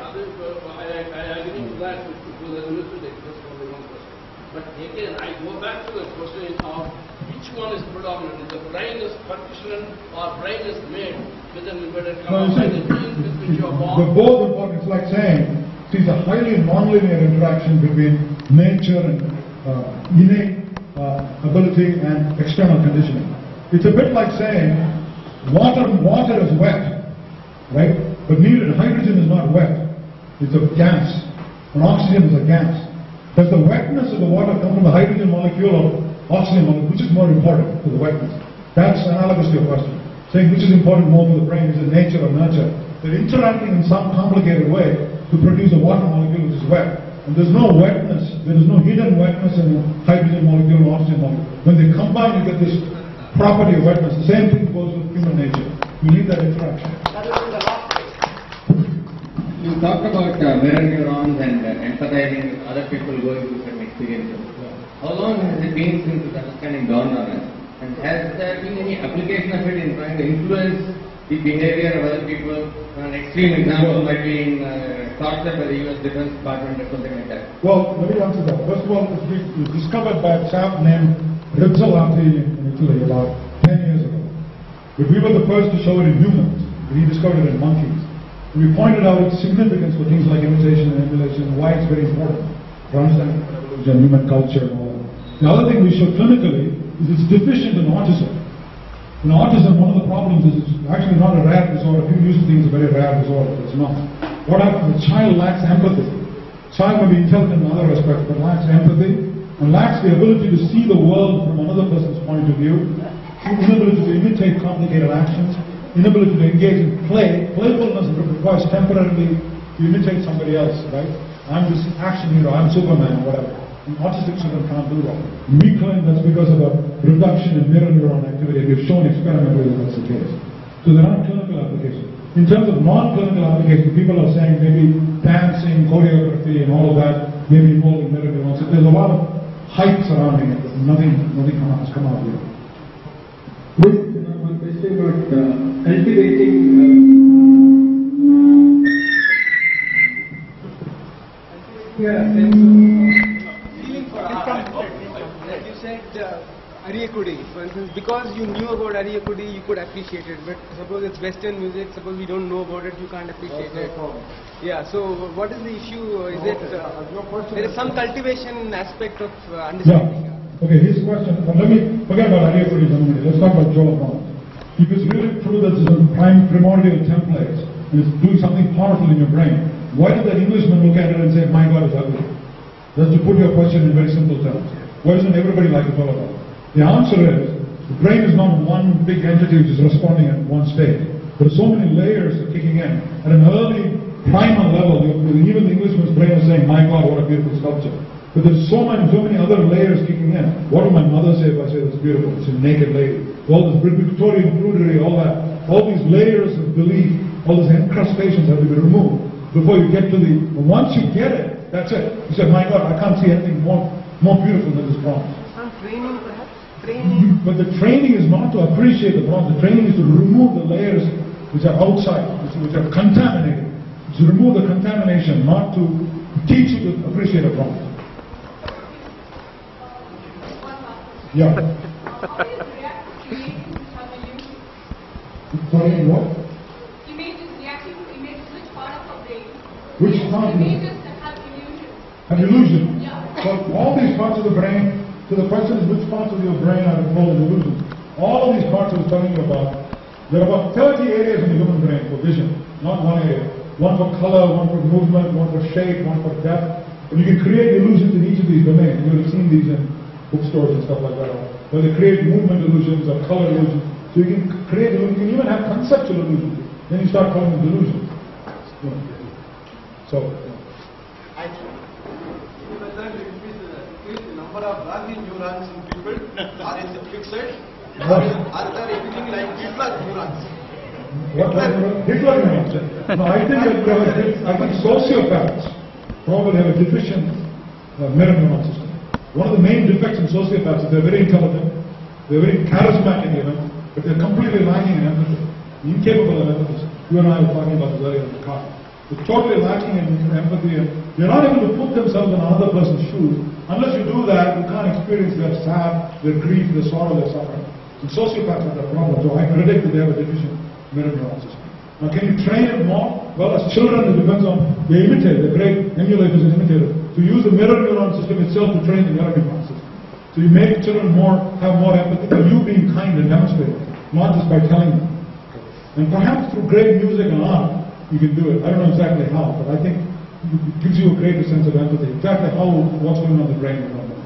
I agree with that, because I understood it, that's probably one question. But again, I go back to the question of which one is predominant. Is the brain is conditioned or brain is made within the genes with which you are born? They're both important. It's like saying, see, it's a highly nonlinear interaction between nature and innate ability and external conditioning. It's a bit like saying water is wet, right? But hydrogen is not wet. It's a gas. And oxygen is a gas. Does the wetness of the water come from the hydrogen molecule or oxygen molecule? Which is more important to the wetness? That's analogous to your question. saying which is important more for the brain, is it nature or nurture? They're interacting in some complicated way to produce a water molecule which is wet. And there's no wetness, there is no hidden wetness in a hydrogen molecule or oxygen molecule. When they combine, you get this property of wetness. The same thing goes with human nature. You need that interaction. You talked about mirror neurons and empathizing with other people going through certain experiences. How long has it been since this understanding dawned on us? And has there been any application of it in trying to influence the behavior of other people? An extreme example might be in torture by the US Defense Department or something like that. Well, let me answer that. First of all, it was discovered by a chap named Rizzolatti in Italy about 10 years ago. But we were the first to show it in humans. He discovered it in monkeys. And we pointed out its significance for things like imitation and emulation, and why it's very important for understanding evolution, human culture, and all that. The other thing we showed clinically is it's deficient in autism. In autism, one of the problems is it's actually not a rare disorder. People used to think it's a very rare disorder, but it's not. What happens? The child lacks empathy. The child may be intelligent in other respects, but lacks empathy and lacks the ability to see the world from another person's point of view, inability to imitate complicated actions, inability to engage in play. Playfulness requires temporarily to imitate somebody else, right? I'm this action hero, I'm Superman, or whatever. And autistic children can't do that. We claim that's because of a reduction in mirror neuron activity. We've shown experimentally that that's the case. So there are clinical applications. In terms of non-clinical applications, people are saying maybe dancing, choreography, and all of that may be involving mirror neurons. There's a lot of hype surrounding it, but nothing has come out yet. One question about cultivating feeling for art. Like you said, Ariyakudi, for instance, because you knew about Ariyakudi, you could appreciate it. But suppose it's Western music, suppose we don't know about it, you can't appreciate it. Yeah, so what is the issue? Is it, there is some cultivation aspect of understanding. Yeah. Okay, his question, but let me forget about Ariyakudi for a minute. Let's talk about Joel Brown. If it's really true that there's a primordial template and it's doing something powerful in your brain, why did that Englishman look at it and say, my God, it's ugly? That's to put your question in very simple terms. Why doesn't everybody like to talk about it? The answer is, the brain is not one big entity which is responding at one stage. There are so many layers kicking in. At an early primal level, even the Englishman's brain is saying, my God, what a beautiful sculpture. But there's so many other layers kicking in. What will my mother say if I say that's beautiful? It's a naked lady. All this Victorian prudery, all that, all these layers of belief, all these encrustations have to be removed before you get to the. Once you get it, that's it. You say, my God, I can't see anything more beautiful than this bronze. Some training, perhaps. Training. But the training is not to appreciate the bronze. The training is to remove the layers which are outside, which are contaminated. To remove the contamination, not to teach you to appreciate a bronze. Yeah. Sorry, what? Images reacting to images, which part of our brain? Which part? Images that have illusion. Have illusion? Yeah. So all these parts of the brain, so the question is which parts of your brain are involved in illusion? All of these parts I was telling you about, there are about 30 areas in the human brain for vision, not one area. One for color, one for movement, one for shape, one for depth. And you can create illusions in each of these domains. You would have seen these in bookstores and stuff like that, where they create movement illusions or color illusions. So you can create illusions, you can even have conceptual illusions. Then you start calling them delusions. Yeah. So, Whether it increase the number of Brazil neurons in people, or is it fixed? Are there anything like Hitler neurons? what Hitler neurons? No, I think sociopaths probably have a deficient mirror neuron system. One of the main defects in sociopaths is they're very intelligent, they're very charismatic even, but they're completely lacking in empathy, incapable of empathy. You and I were talking about this earlier in the car. They're totally lacking in empathy, and they're not able to put themselves in another person's shoes. Unless you do that, you can't experience their sad, their grief, their sorrow, their suffering. And sociopaths have that problem, so I predict that they have a deficient mirror neuron system. Now, can you train it more? Well, as children, it depends on, they imitate, they're great emulators and imitators. So you use the mirror neuron system itself to train the mirror neuron system. So you make children have more empathy by you being kind and demonstrating, not just by telling them. And perhaps through great music and art, you can do it. I don't know exactly how, but I think it gives you a greater sense of empathy. Exactly what's going on in the brain, we don't know.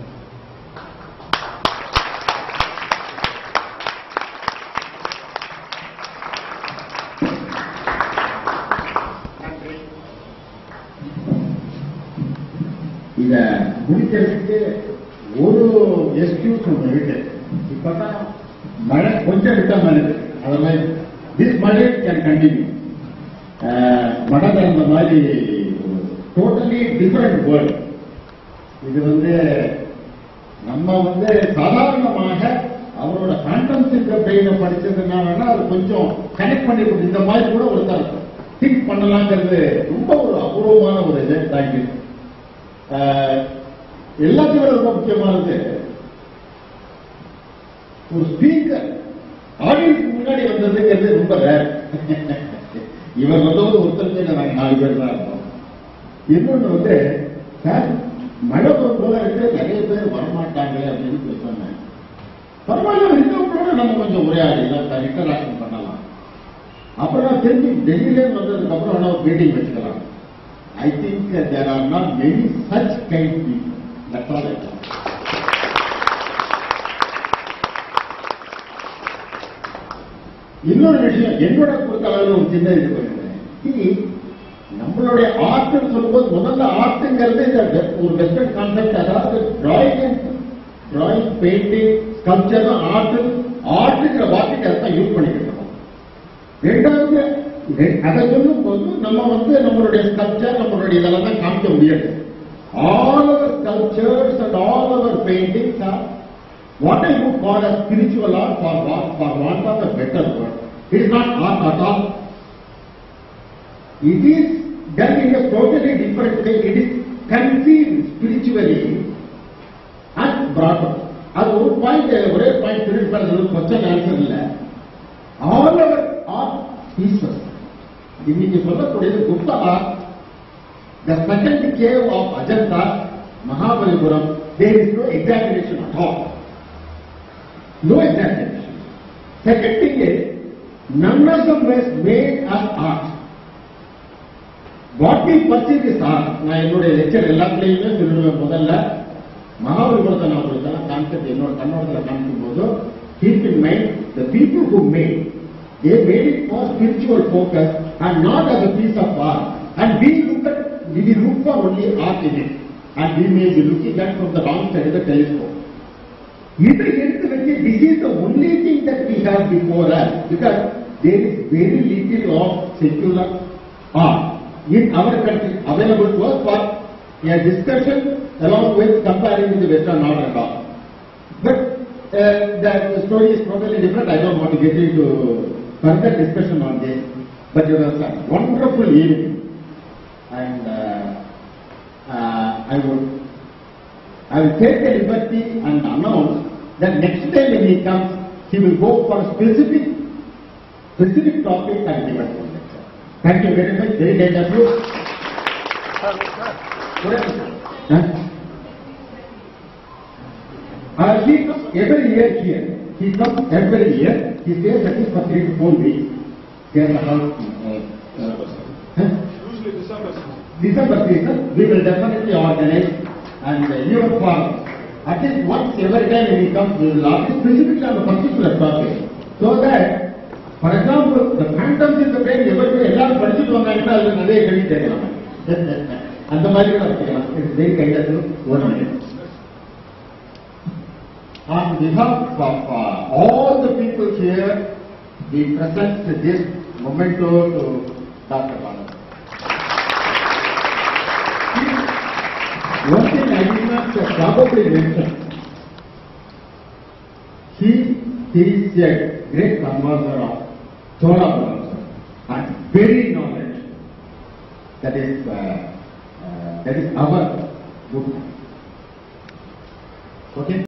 குடிக்கிறதுக்கு ஒரு excuse ஒன்று இருக்கு. இப்பதான் மழை கொஞ்சம் விட்ட மாதிரி இருக்கு. அதெல்லாம் திஸ் மழை கேன் கண்டினியூ. மழை திறந்த மாதிரி டோட்டலி டிஃபரெண்ட் வேர்ல்ட். இது நம்ம சாதாரணமாக அவரோட கான்டெம்ஸ் இந்த பிரெயினை படிச்சதுனால அது கொஞ்சம் கனெக்ட் பண்ணி இந்த மாதிரி கூட ஒருத்தர் திங்க் பண்ணலாங்கிறது ரொம்ப ஒரு அபூர்வமான ஒரு இது. தேங்க்யூ. எல்லாத்தையும் ரொம்ப முக்கியமானது ஒரு ஸ்பீக்கர் ஆடியன்ஸ் முன்னாடி வந்ததுங்கிறது ரொம்ப ரேர். இவர் ஒருத்தருக்கு நாங்கள் 4 பேர் தான் இருந்தோம். இன்னொன்று சார் மழை போல இருக்கு, நிறைய பேர் வரமாட்டாங்க அப்படின்னு சொன்னேன். பரவாயில்ல, இருக்கவங்களோட நம்ம கொஞ்சம் உரையாடலாம், இன்டராக்ஷன் பண்ணலாம். அப்புறம் தெரிஞ்சு டெல்லியிலே வந்ததுக்கு அப்புறம் ஒரு மீட்டிங் வச்சுக்கலாம். I think there are not many such kind of people. That's all I think. இன்னொரு விஷயம் என்னோட பொறுத்தளவில் ஒரு சின்ன இது பண்ணிருந்தேன். நம்மளுடைய ஆர்ட்னு சொல்லும்போது முதல்ல ஆர்ட்ங்கிறது ஒரு வெஸ்டர்ன் கான்செப்ட். அதாவது டிராயிங், பெயிண்டிங், ஸ்கல்ப்சர் ஆர்ட்ங்கிற வார்த்தைக்கு அதான் யூஸ் பண்ணிக்கிட்டு இருக்கோம். ரெண்டாவது அதை சொல்லும் போது நம்ம நம்மளுடைய ஸ்கல்ப்சர் நம்மளுடைய இதெல்லாம் தான் காமிக்க முடியாது. All our sculptures and all our paintings are what I would call as spiritual art for want of a better word. It is not art at all. It is done in a totally different way. It is conceived spiritually and brought up. அது ஒரு point, ஒரே point திரும்பி பண்ணுறது question answer இல்லை. All our art pieces இன்னைக்கு சொல்லக்கூடியது Gupta art, the second cave of Ajanta, Mahabalipuram. There is no examination at all. No exaggeration. Second thing is, none of them was made as art. What we perceive is art. நான் என்னுடைய lecture எல்லாத்துலேயுமே சொல்லுவேன். முதல்ல மகாபலிபுரத்தை நான் ஒரு concept என்னோட கண்ணோட்டத்தில் காமிக்கும் போது, keep in mind the people who made, they made it for spiritual focus and not as a piece of art. And we look for only art in it, and we may be looking at from the wrong side of the telescope. This is the only thing that we have before us, because there is very little of secular art in our country available to us for a discussion along with comparing with the Western art and all. But the story is totally different. I don't want to get into further discussion on this. But it was a wonderful evening, and I will take the liberty and announce that next time when he comes, he will go for a specific topic and debate. Thank you very much. Very kind of you. He comes every year here. He comes every year. He stays at least for 3 to 4 weeks. Usually December season, we will definitely organize, and even for at least once every time when he comes, we will ask specifically on a particular topic, so that, for example, the phantoms in the brain, எல்லாரும் படிச்சுட்டு வந்தாங்கன்னா அதுல நிறைய கேள்வி கேட்கலாம். அந்த மாதிரி கூட வச்சுக்கலாம். It's very kind of 1 minute. On behalf of all the people here, we present this memento to Dr. Bala. One thing I did not probably mention, he is a great converser of Chola philosophy and very knowledge. That is our good. Okay.